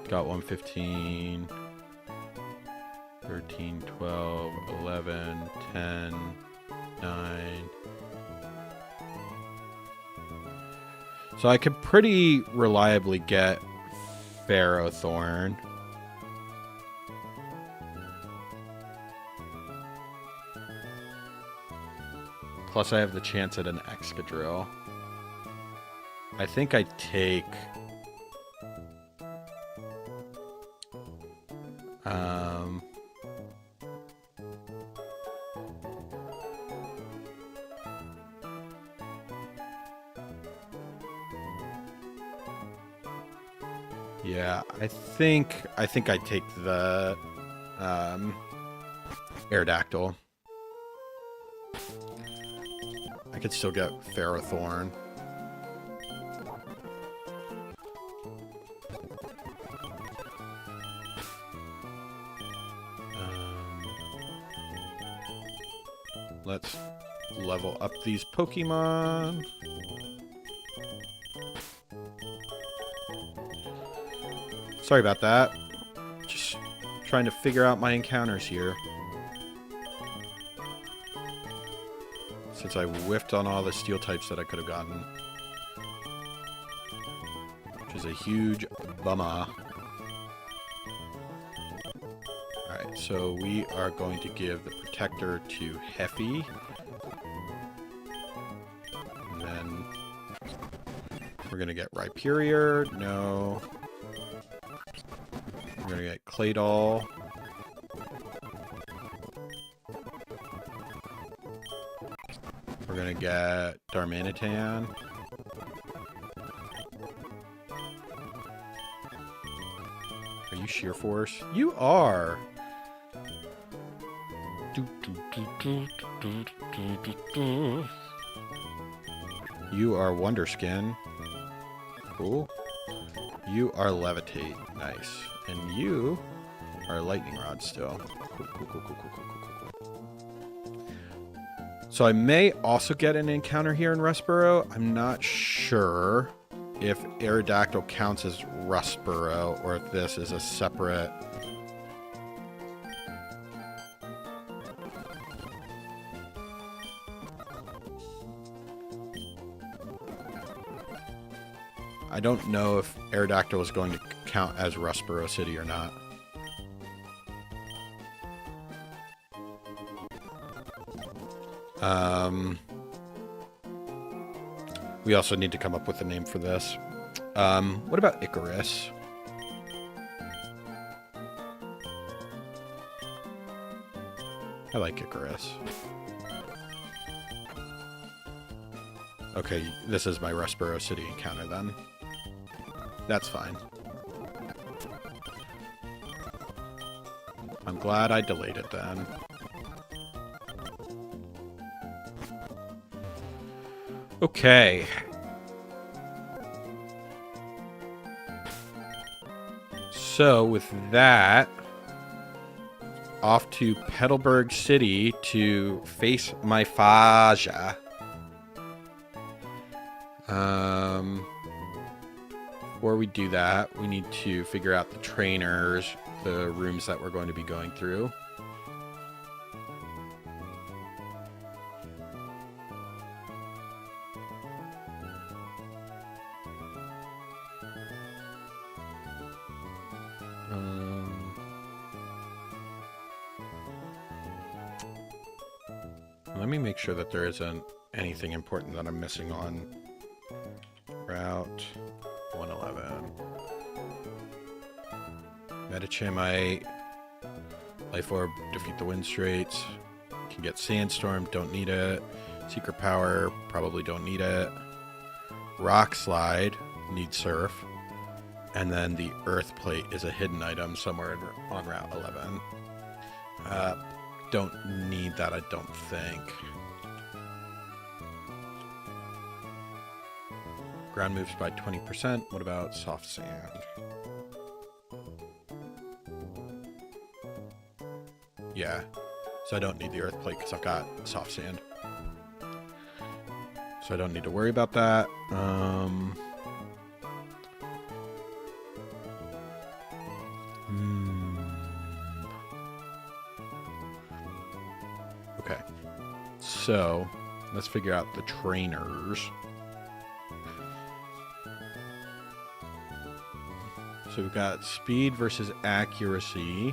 Got 115. 13, 12, 11, 10, 9. So I could pretty reliably get Ferrothorn. Plus I have the chance at an Excadrill. I think I take... yeah, I think I take the Aerodactyl. I could still get Ferrothorn. Let's level up these Pokemon. Sorry about that. Just trying to figure out my encounters here. Since I whiffed on all the Steel types that I could have gotten. Which is a huge bummer. Alright, so we are going to give the Protector to Heffy. And then we're going to get Rhyperior. No. We're going to get Claydol. We're going to get Darmanitan. Are you sheer force? You are. You are wonder skin. Cool. You are levitate. Nice. And you are lightning rod still. Cool. So I may also get an encounter here in Rustboro. I'm not sure if Aerodactyl counts as Rustboro or if this is a separate... I don't know if Aerodactyl is going to count as Rustboro City or not. We also need to come up with a name for this. What about Icarus? I like Icarus. Okay, this is my Rustboro City encounter then. That's fine. I'm glad I delayed it then. Okay. So, with that, off to Petalburg City to face my Faja. Before we do that, we need to figure out the trainers, the rooms that we're going to be going through. Let me make sure that there isn't anything important that I'm missing on Route 111. Metachemite, Life Orb, defeat the Wind Straits. Can get Sandstorm, don't need it. Secret Power, probably don't need it. Rock Slide, need Surf. And then the Earth Plate is a hidden item somewhere on Route 11. Don't need that, I don't think. Ground moves by 20%. What about soft sand? Yeah. So I don't need the earth plate because I've got soft sand. So I don't need to worry about that. Okay. So let's figure out the trainers. So we've got speed versus accuracy.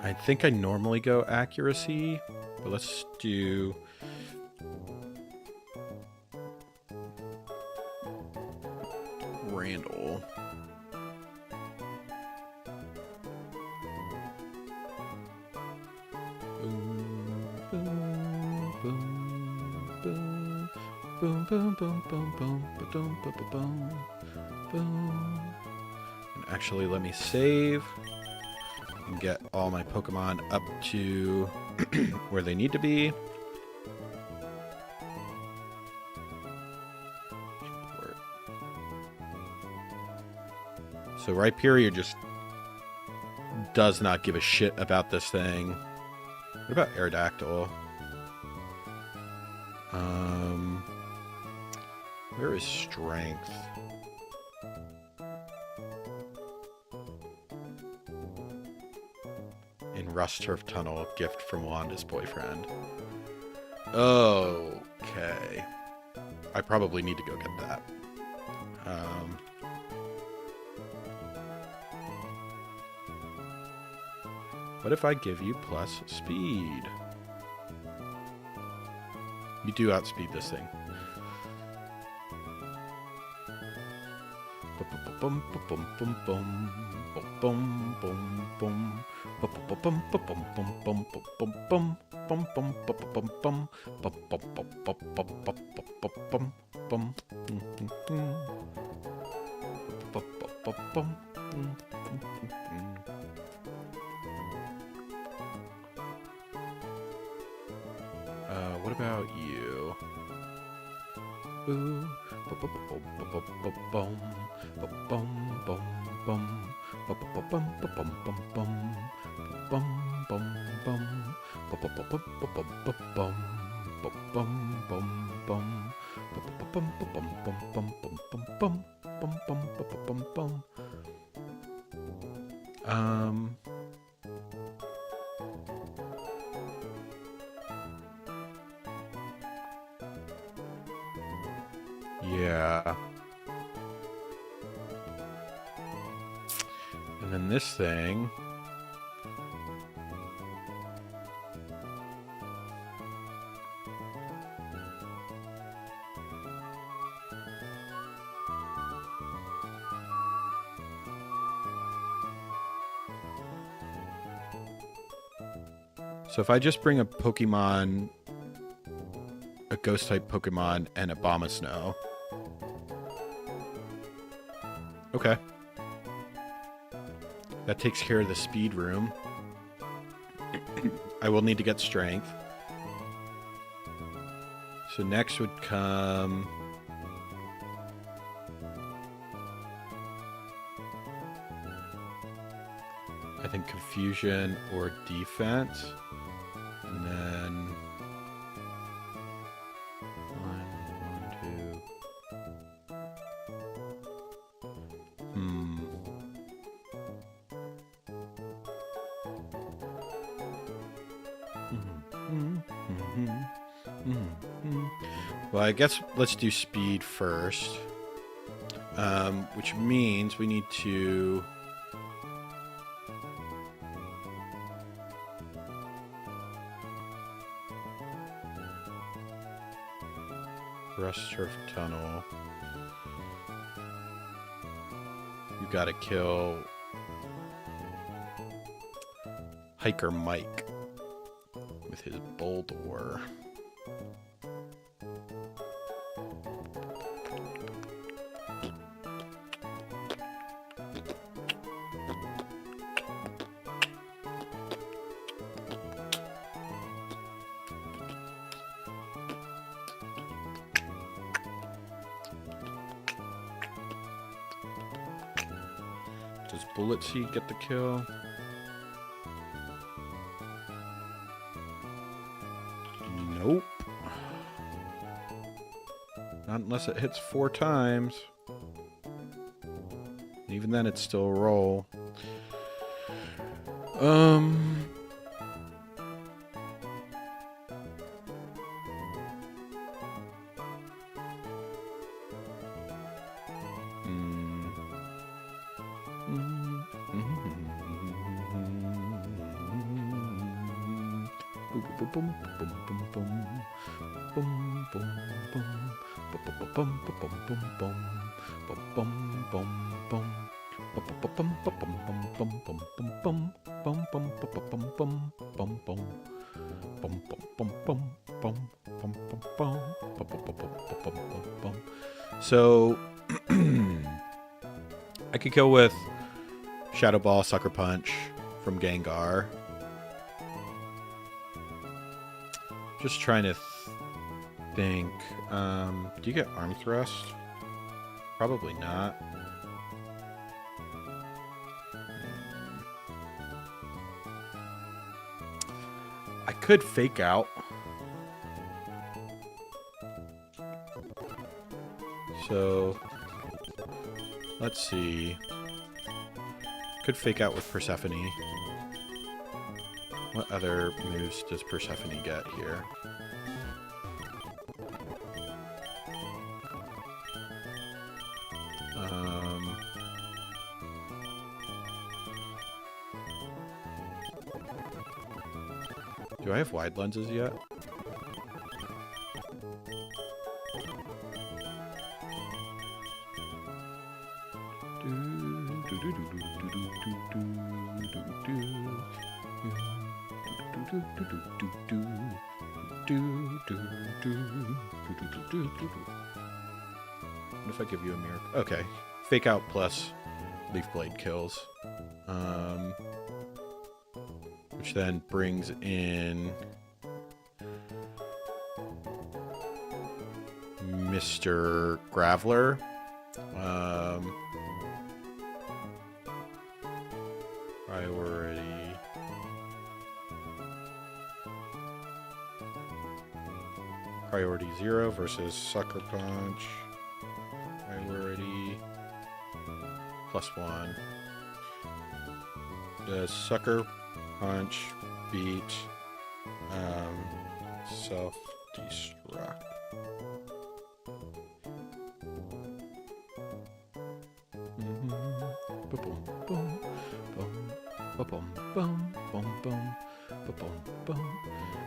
I think I normally go accuracy, but let's do... Randall. Boom, boom, boom, boom, boom, boom, boom, boom, boom, boom, boom, boom, boom. And actually, let me save and get all my Pokemon up to where they need to be. Import. So Rhyperior just does not give a shit about this thing. What about Aerodactyl? Where is Strength? In Rust Turf Tunnel, gift from Wanda's boyfriend. Okay. I probably need to go get that. What if I give you plus speed? You do outspeed this thing. Bum bum bum bum bum bum bum bum bum bum bum bum bum bum bum bum. about you? Ooh. Bum, bum, bum, bum, bum, bum, bum, bum, bum, bum, bum, bum, bum, bum, bum, bum, bum, yeah. And then this thing. So if I just bring a Pokemon, a Ghost-type Pokemon, and a Abomasnow. Okay. That takes care of the speed room. I will need to get strength. So next would come... I think confusion or defense. And then... One, two... Well, I guess let's do speed first. Which means we need to... Rust Surf Tunnel. You gotta kill Hiker Mike with his Boldore. Does Bullet Seed get the kill? Nope. Not unless it hits 4 times. Even then, it's still a roll. So I could go with Shadow Ball, Sucker Punch from Gengar. Just trying to think. Do you get Arm Thrust? Probably not. I could Fake Out. So, let's see. Could Fake Out with Persephone. What other moves does Persephone get here? Do I have wide lenses yet? What if I give you a miracle? Okay. Fake Out plus Leaf Blade kills. Which then brings in Mr. Graveler. Priority. Priority 0 versus Sucker Punch. Priority +1. Does Sucker Punch beat self-destruct?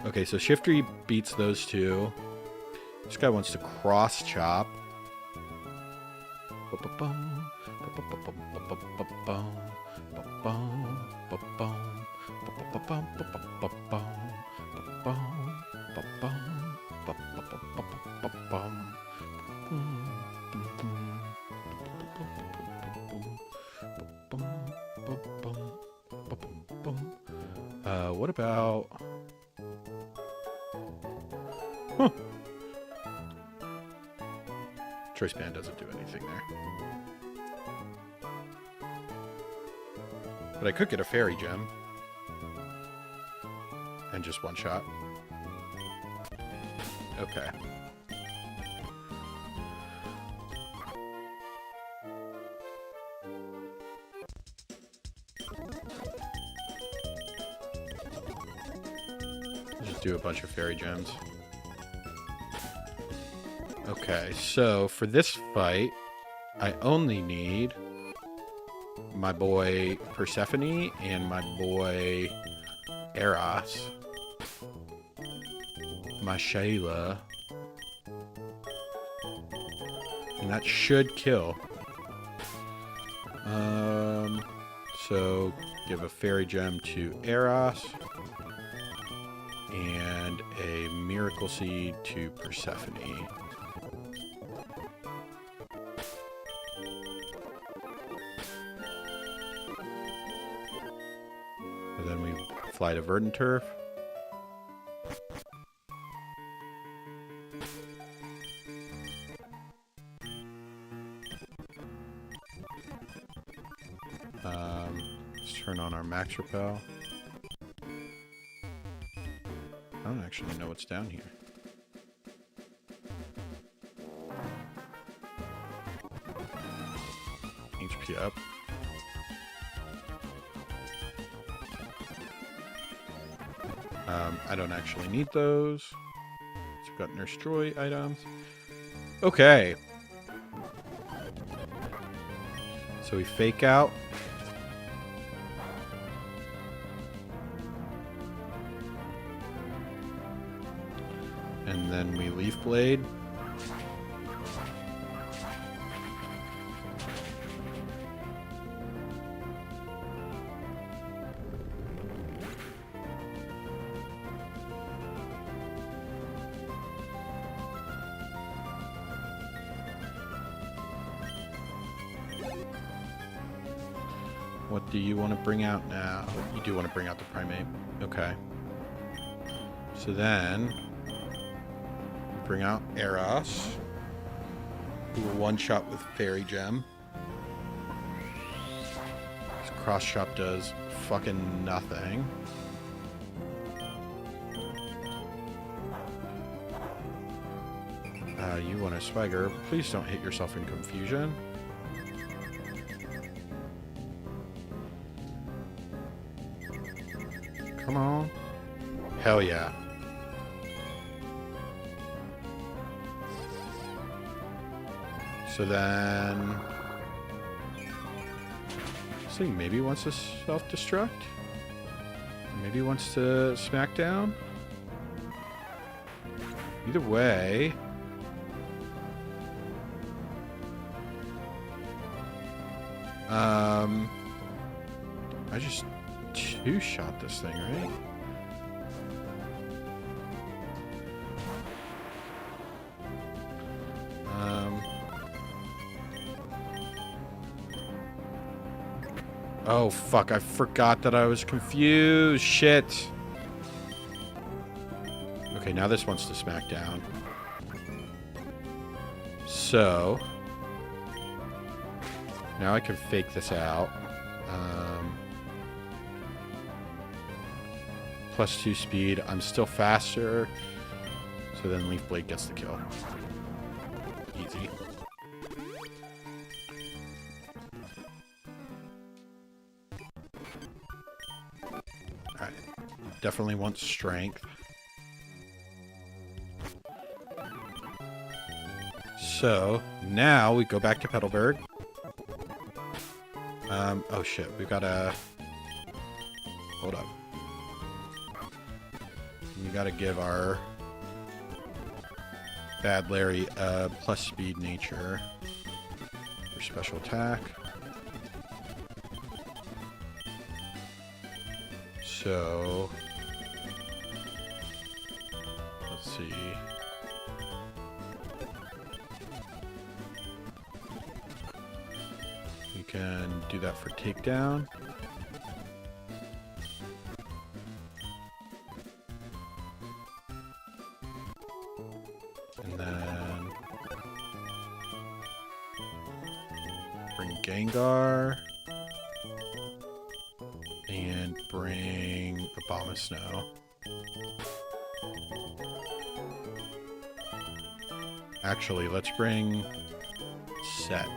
Okay, so Shifty beats those two. This guy wants to cross chop. What about... Huh. Choice Band doesn't do anything there. But I could get a Fairy Gem. And just one shot. Okay. Just do a bunch of Fairy Gems. Okay, so for this fight, I only need my boy Persephone and my boy Eros. My Shayla. And that should kill. So give a Fairy Gem to Eros. And a Miracle Seed to Persephone. And then we fly to Verdant Turf. Let's turn on our Max Repel. I don't actually know what's down here. HP up. I don't actually need those. So we've got Nurse Joy items. Okay. So we fake out. And then we Leaf Blade. What do you want to bring out now? You do want to bring out the Primate. Okay. So then... bring out Eros, who will one-shot with Fairy Gem. This cross chop does fucking nothing. You want a Swagger. Please don't hit yourself in confusion. Come on. Hell yeah. So then... this thing maybe wants to self-destruct? Maybe wants to smack down? Either way... I just two-shot this thing, right? Oh, fuck. I forgot that I was confused. Shit. Okay, now this wants to smack down. So now I can fake this out. +2 speed. I'm still faster. So then Leaf Blade gets the kill. Easy. Alright. Definitely want strength. So now we go back to Petalburg. Oh shit, we gotta... Hold up. We gotta give our Bad Larry plus speed nature for special attack. So let's see. We can do that for takedown. And then bring Gengar. And bring Abomasnow. Actually, let's bring Set.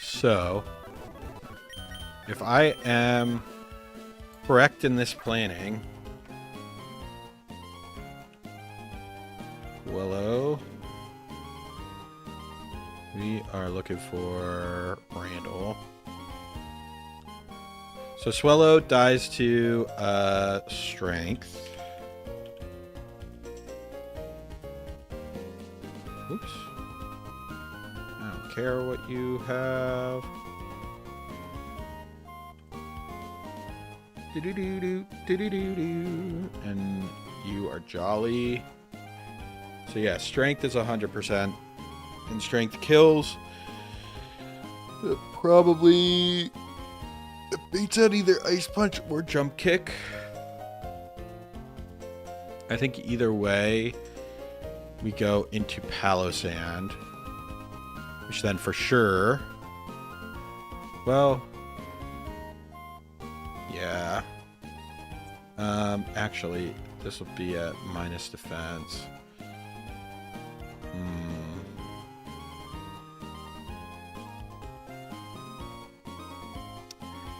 So, if I am correct in this planning, Willow, we are looking for Randall. So Swellow dies to strength. Oops. I don't care what you have. Do-do-do-do, do-do-do-do. And you are Jolly. So yeah, strength is 100%. And strength kills. Probably... It beats out either Ice Punch or Jump Kick. I think either way, we go into Palossand. Which then for sure... Well... Yeah. Actually, this will be at minus defense.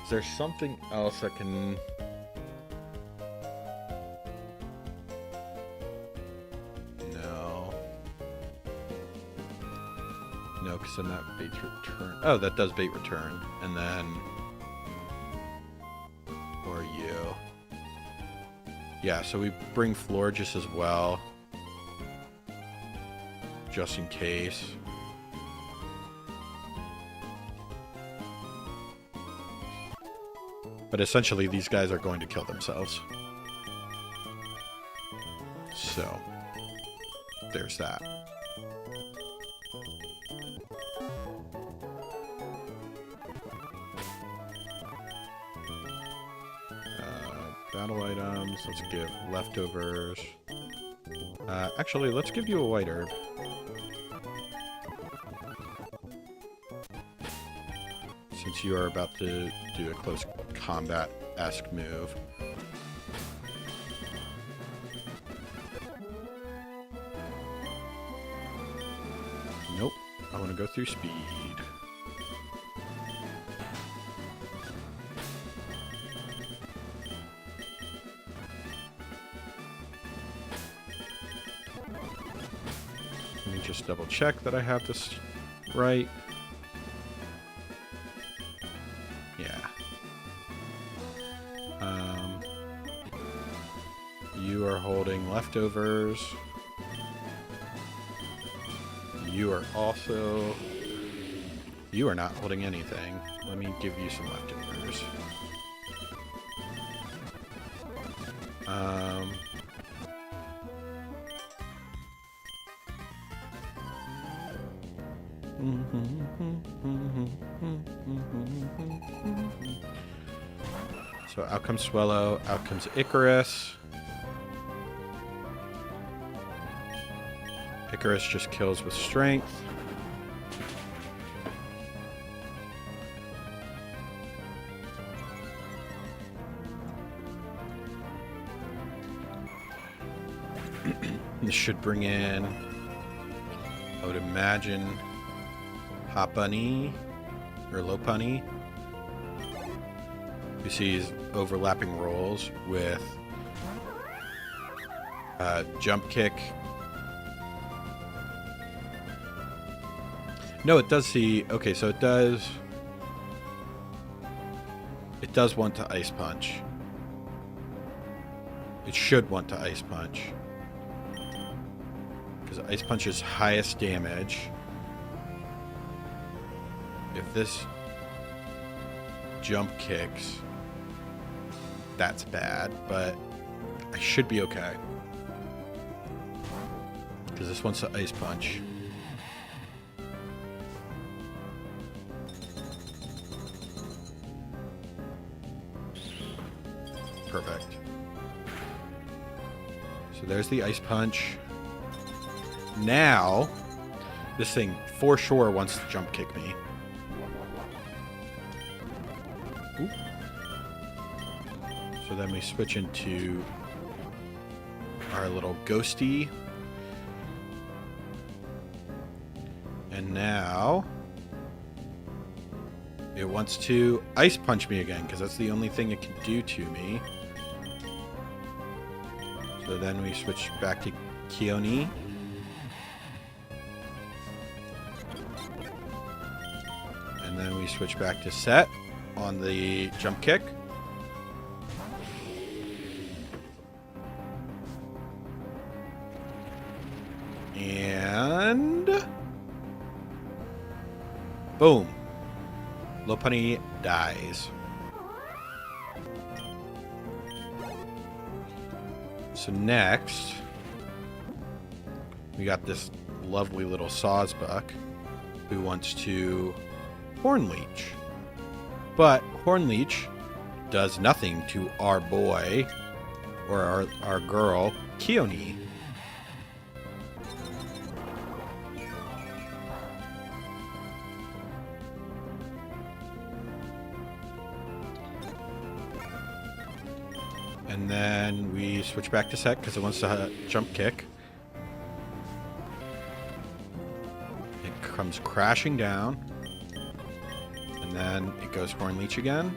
Is there something else I can... No. No, because then that baits return. Oh, that does bait return. And then... Or you. Yeah, so we bring Florges as well. Just in case. But essentially, these guys are going to kill themselves. So, there's that. Battle items. Let's give leftovers. Actually, let's give you a white herb. Since you are about to do a close combat-esque move. Nope. I want to go through speed. Let me just double check that I have this right. You are holding leftovers. You are also... You are not holding anything. Let me give you some leftovers. So out comes Swellow, out comes Icarus. Icarus just kills with strength. This should bring in, I would imagine, Hoppunny or Lopunny. You see his overlapping rolls with jump kick. No, it does see. Okay, so it does want to Ice Punch. It should want to Ice Punch. Because Ice Punch is highest damage. If this jump kicks, that's bad, but I should be okay. Because this wants to Ice Punch. Perfect. So there's the Ice Punch. Now, this thing for sure wants to jump kick me. Ooh. So then we switch into our little ghosty. And now it wants to Ice Punch me again, because that's the only thing it can do to me. So then we switch back to Keone. And then we switch back to Set on the jump kick. And boom. Lopunny dies. So next, we got this lovely little Sawsbuck who wants to Horn Leech. But Horn Leech does nothing to our boy, or our girl, Keone. And then we switch back to Set because it wants to jump kick. It comes crashing down. And then it goes Horn Leech again.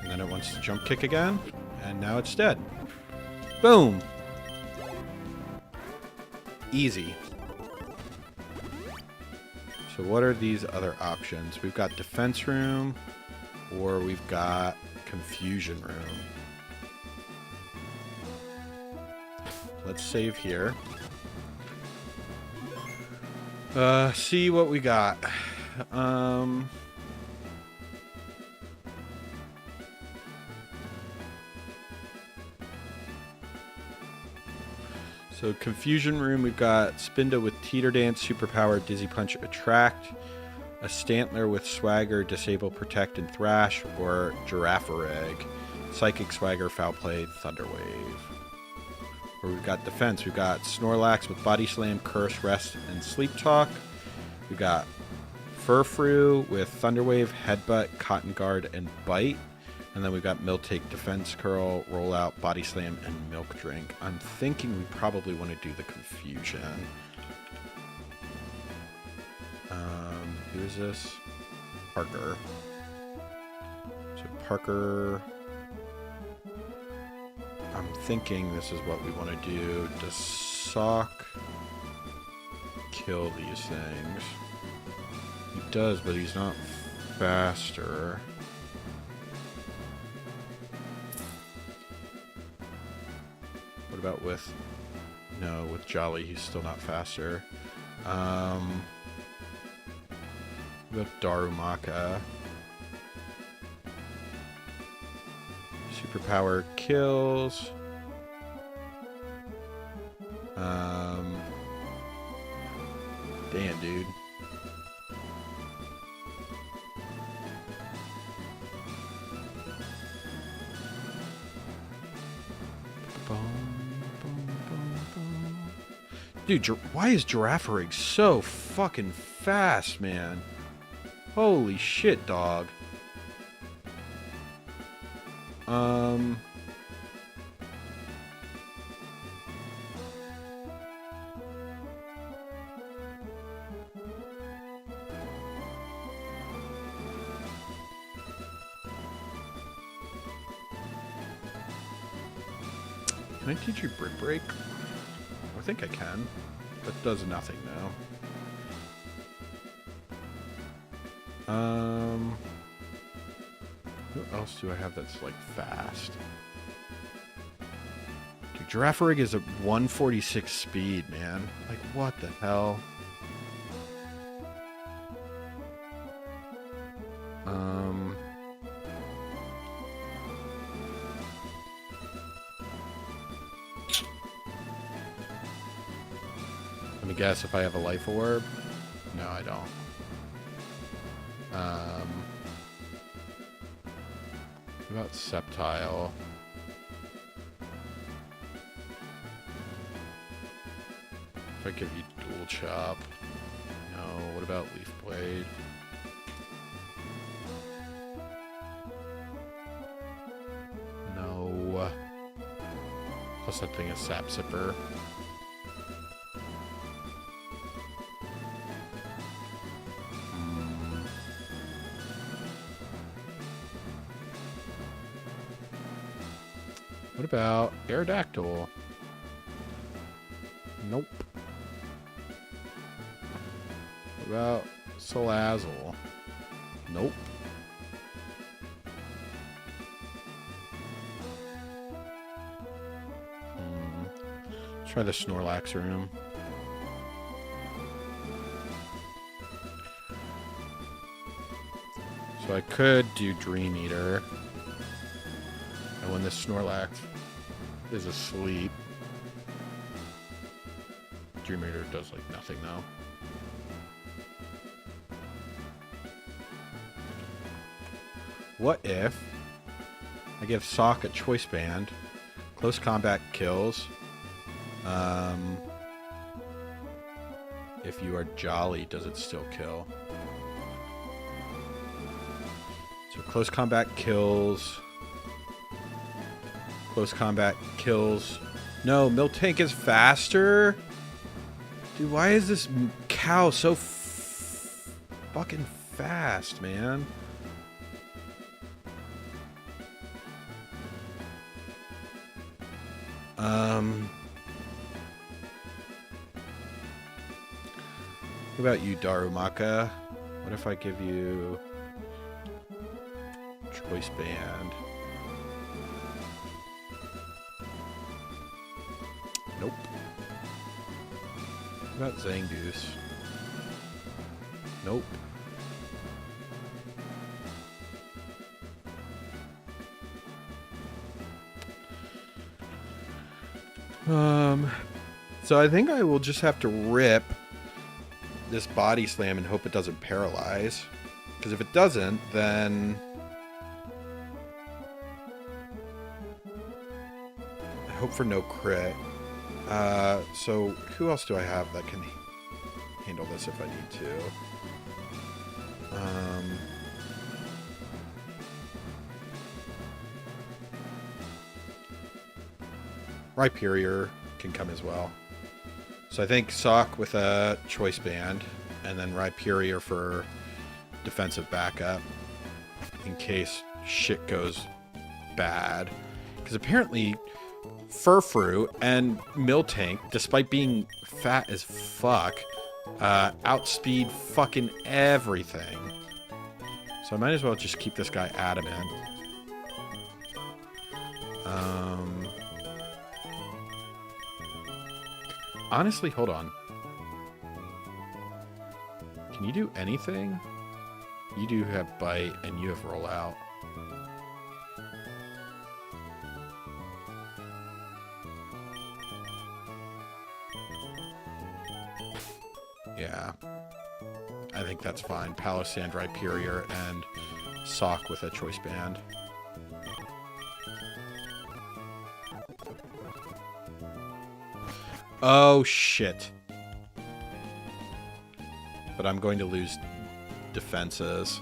And then it wants to jump kick again. And now it's dead. Boom! Easy. So what are these other options? We've got Defense Room, or we've got Confusion Room. Let's save here. See what we got. So Confusion Room, we've got Spinda with Teeter Dance, Superpower, Dizzy Punch, Attract, a Stantler with Swagger, Disable, Protect, and Thrash, or Girafareg, Psychic Swagger, Foul Play, Thunder Wave. Or we've got Defense, we've got Snorlax with Body Slam, Curse, Rest, and Sleep Talk. We've got Furfrou with Thunder Wave, Headbutt, Cotton Guard, and Bite. And then we've got Miltank, Defense Curl, Rollout, Body Slam, and Milk Drink. I'm thinking we probably want to do the Confusion. Who is this? Parker. So Parker... I'm thinking this is what we want to do. Does Sock kill these things? He does, but he's not faster. What about with... No, with Jolly, he's still not faster. What about Darumaka? Superpower kills. Damn, dude. Dude, why is Girafarig so fucking fast, man? Holy shit, dog. Can I teach you Brick Break? I think I can. That does nothing now. Who else do I have that's like fast? Dude, Girafarig is a 146 speed, man. Like what the hell? Let me guess if I have a life orb. No, I don't. What about Sceptile? If I give you Dual Chop. No, what about Leaf Blade? No. Plus that thing is Sap Sipper. What about Aerodactyl? Nope. What about Salazzle? Nope. Try the Snorlax room. So I could do Dream Eater. And when this Snorlax is asleep, Dream Eater does like nothing though. What if I give Sock a Choice Band, Close Combat kills? If you are Jolly, does it still kill? So Close Combat kills. Close Combat kills. No, Miltank is faster? Dude, why is this cow so fucking fast, man? What about you, Darumaka? What if I give you Choice Band? Nope. What about Zangoose? Nope. So I think I will just have to rip this Body Slam and hope it doesn't paralyze. Because if it doesn't, then I hope for no crit. So who else do I have that can handle this if I need to? Rhyperior can come as well. So I think Sock with a Choice Band, and then Rhyperior for defensive backup in case shit goes bad. Because apparently Furfrou and Miltank, despite being fat as fuck, outspeed fucking everything. So I might as well just keep this guy adamant. Honestly, hold on. Can you do anything? You do have Bite and you have Rollout. Yeah. I think that's fine. Palossand, Rhyperior, and Sock with a Choice Band. Oh, shit. but I'm going to lose defenses.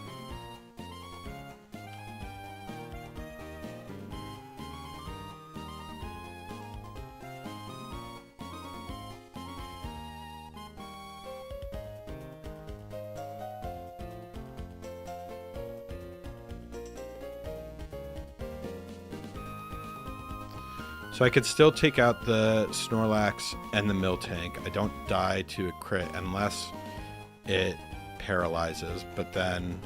So I could still take out the Snorlax and the Miltank. I don't die to a crit unless it paralyzes. But then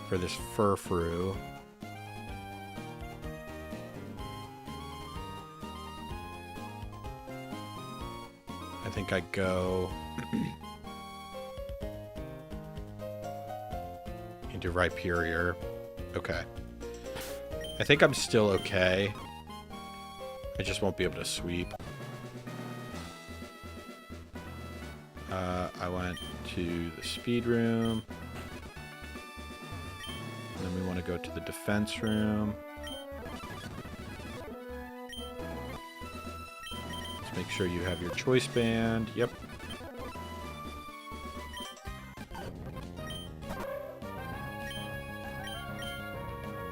for this Furfrou, I think I go into Rhyperior. Okay. I think I'm still okay. I just won't be able to sweep. I went to the speed room. And then we want to go to the defense room. Let's make sure you have your choice band. Yep.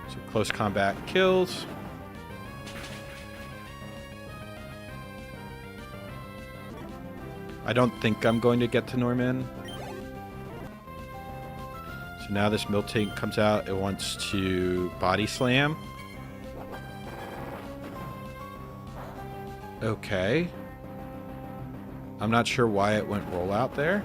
So close combat kills. I don't think I'm going to get to Norman. So now this Miltank comes out. It wants to Body Slam. Okay. I'm not sure why it went rollout there.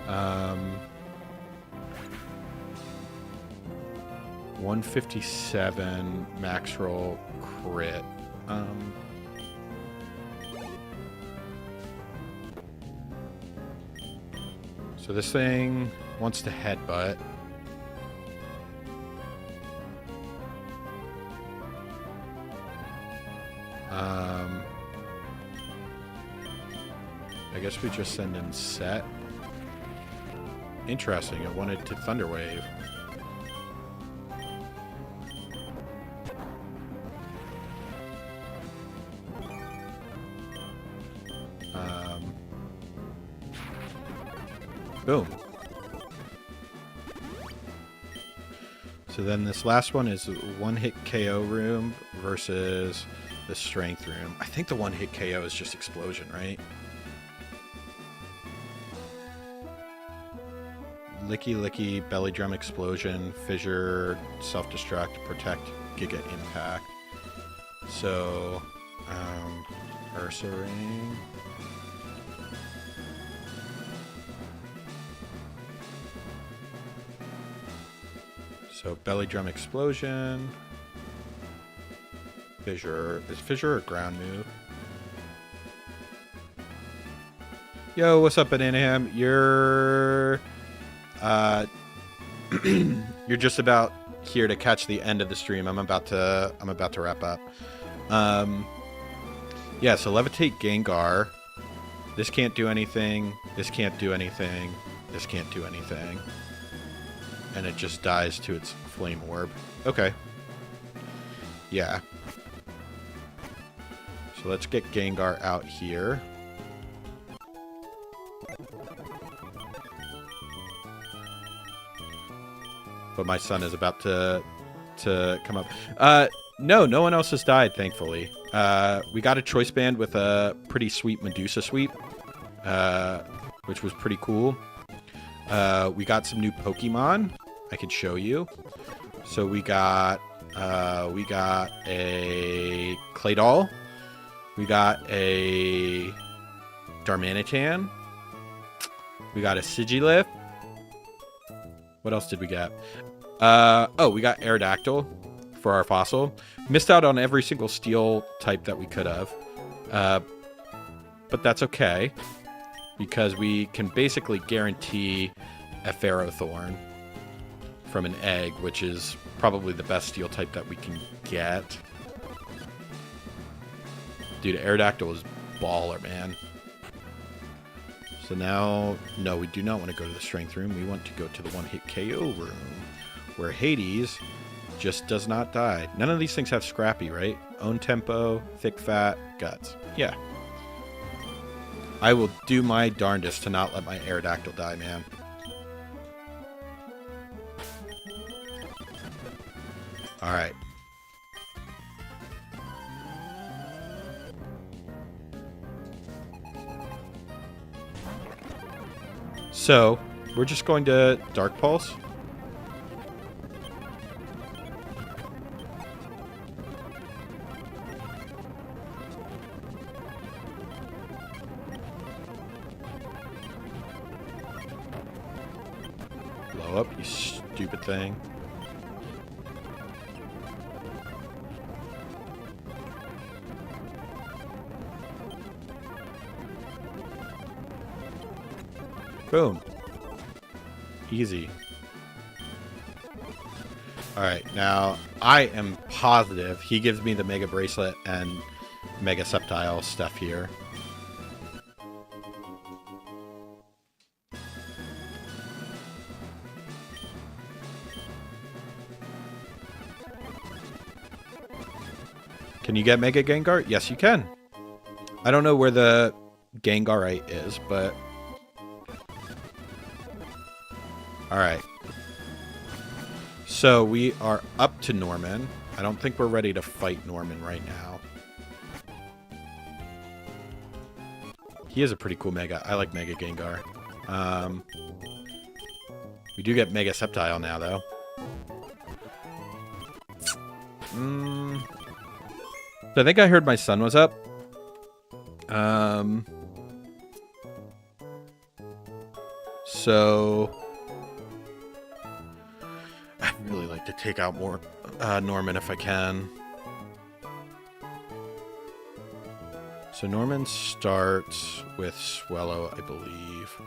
Um... 157 max roll crit. So this thing wants to headbutt. I guess we just send in Set. Interesting. It wanted to Thunder Wave. Boom. So then this last one is one-hit KO room versus the strength room. I think the one-hit KO is just explosion, right? Licky Licky, Belly Drum Explosion, Fissure, Self-Destruct, Protect, Giga Impact. So, Ursa Ring. So Belly Drum Explosion. Fissure. Is Fissure a ground move? Yo, what's up, Bananaham? You're you're just about here to catch the end of the stream. I'm about to wrap up. Yeah, so Levitate Gengar. This can't do anything. This can't do anything. This can't do anything. And it just dies to its Flame Orb. Okay. Yeah. So let's get Gengar out here. But my son is about to come up. No one else has died, thankfully. We got a choice band with a pretty sweet Medusa sweep, which was pretty cool. We got some new Pokemon I could show you. So we got a Claydol. We got a Darmanitan. We got a Sigilyph. What else did we get? Oh, we got Aerodactyl for our fossil. Missed out on every single steel type that we could have. But that's okay, because we can basically guarantee a Ferrothorn from an egg, which is probably the best steel type that we can get. Dude, Aerodactyl is baller, man. So now, no, we do not want to go to the strength room. We want to go to the one-hit KO room, where Hades just does not die. None of these things have scrappy, right? Own tempo, thick fat, guts. Yeah. I will do my darndest to not let my Aerodactyl die, man. Alright. So, we're just going to Dark Pulse. Blow up, you stupid thing. Boom. Easy. Alright, now I am positive he gives me the Mega Bracelet and Mega Sceptile stuff here. Can you get Mega Gengar? Yes, you can. I don't know where the Gengarite is, but... Alright. So, we are up to Norman. I don't think we're ready to fight Norman right now. He is a pretty cool Mega. I like Mega Gengar. We do get Mega Sceptile now, though. So I think I heard my son was up. So... I'd really like to take out more Norman if I can. So Norman starts with Swellow, I believe.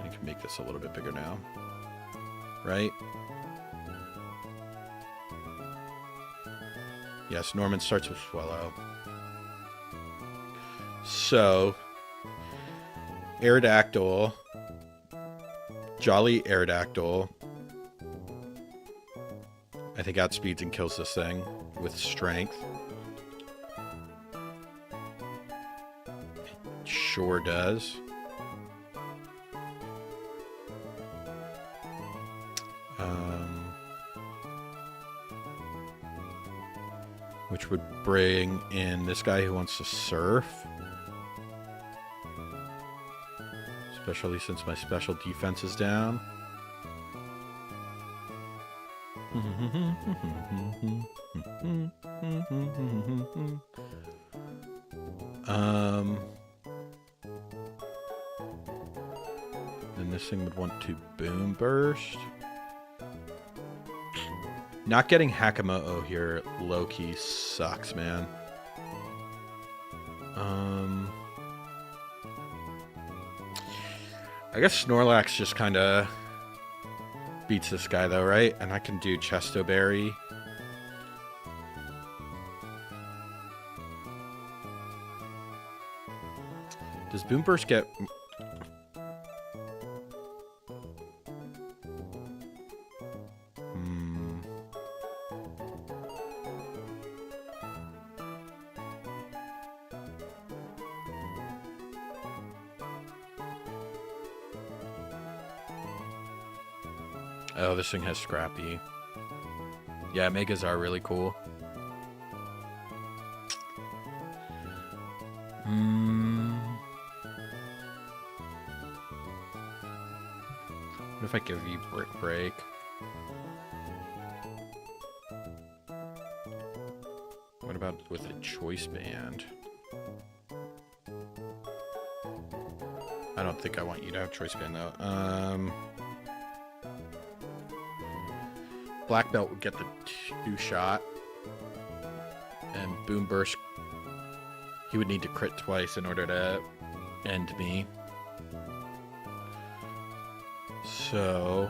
I can make this a little bit bigger now. Right? Yes, Norman starts with Swellow. So, Aerodactyl, Jolly Aerodactyl, I think outspeeds and kills this thing with strength. It sure does. Which would bring in this guy who wants to surf. Especially since my special defense is down. Then this thing would want to Boom Burst. Not getting Hakamo here low-key sucks, man. I guess Snorlax just kind of beats this guy, though, right? And I can do Chesto Berry. Does Boom Burst get... Oh, this thing has Scrappy. Yeah, Megas are really cool. What if I give you Brick Break? What about with a Choice Band? I don't think I want you to have Choice Band, though. Black Belt would get the 2-shot. And Boom Burst, he would need to crit twice in order to end me. So...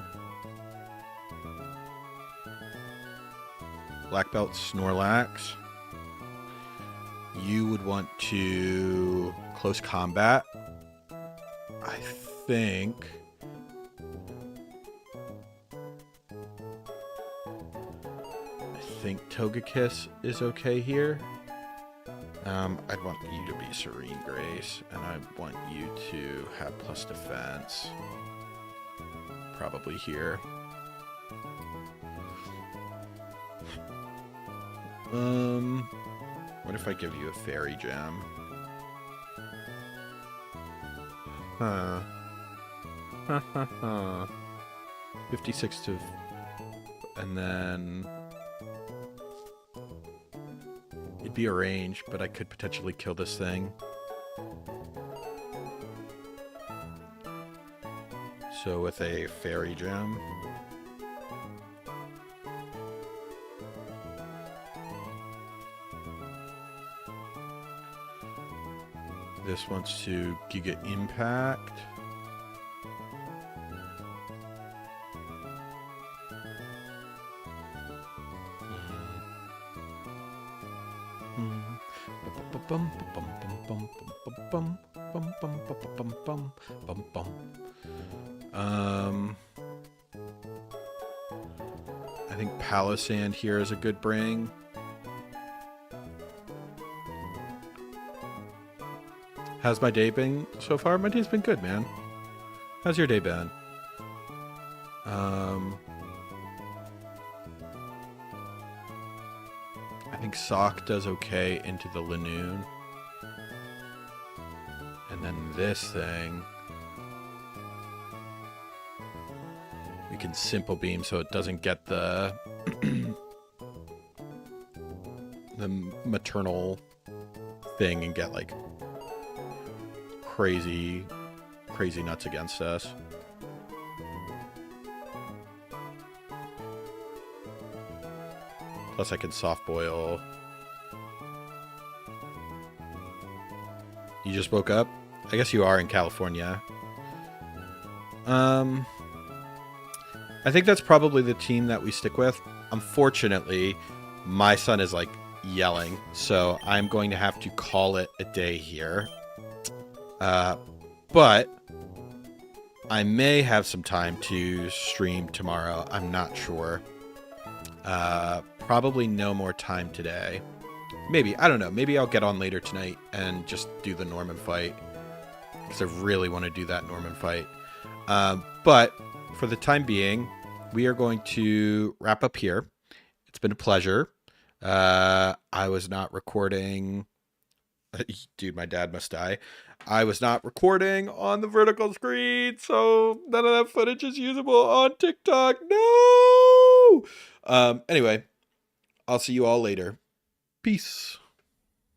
Black Belt Snorlax. You would want to Close Combat. I think... think Togekiss is okay here. I'd want you to be Serene Grace, and I want you to have plus defense. Probably here. What if I give you a Fairy Gem? 56 to... And then... It'd be a range, but I could potentially kill this thing. So with a Fairy Gem... This wants to Giga Impact. I think Palisand here is a good bring. How's my day been so far? My day's been good, man. How's your day been? I think Sock does okay into the Lanoon. And then this thing... We can Simple Beam so it doesn't get the... the maternal thing and get, like... crazy nuts against us. Plus I can soft boil. You just woke up? I guess you are in California. I think that's probably the team that we stick with. Unfortunately, my son is like yelling, so I'm going to have to call it a day here. But I may have some time to stream tomorrow. I'm not sure. Probably no more time today. Maybe. I don't know. Maybe I'll get on later tonight and just do the Norman fight. Because I really want to do that Norman fight. But for the time being, we are going to wrap up here. It's been a pleasure. I was not recording... Dude, my dad must die. I was not recording on the vertical screen, so none of that footage is usable on TikTok. No! Anyway, I'll see you all later. Peace.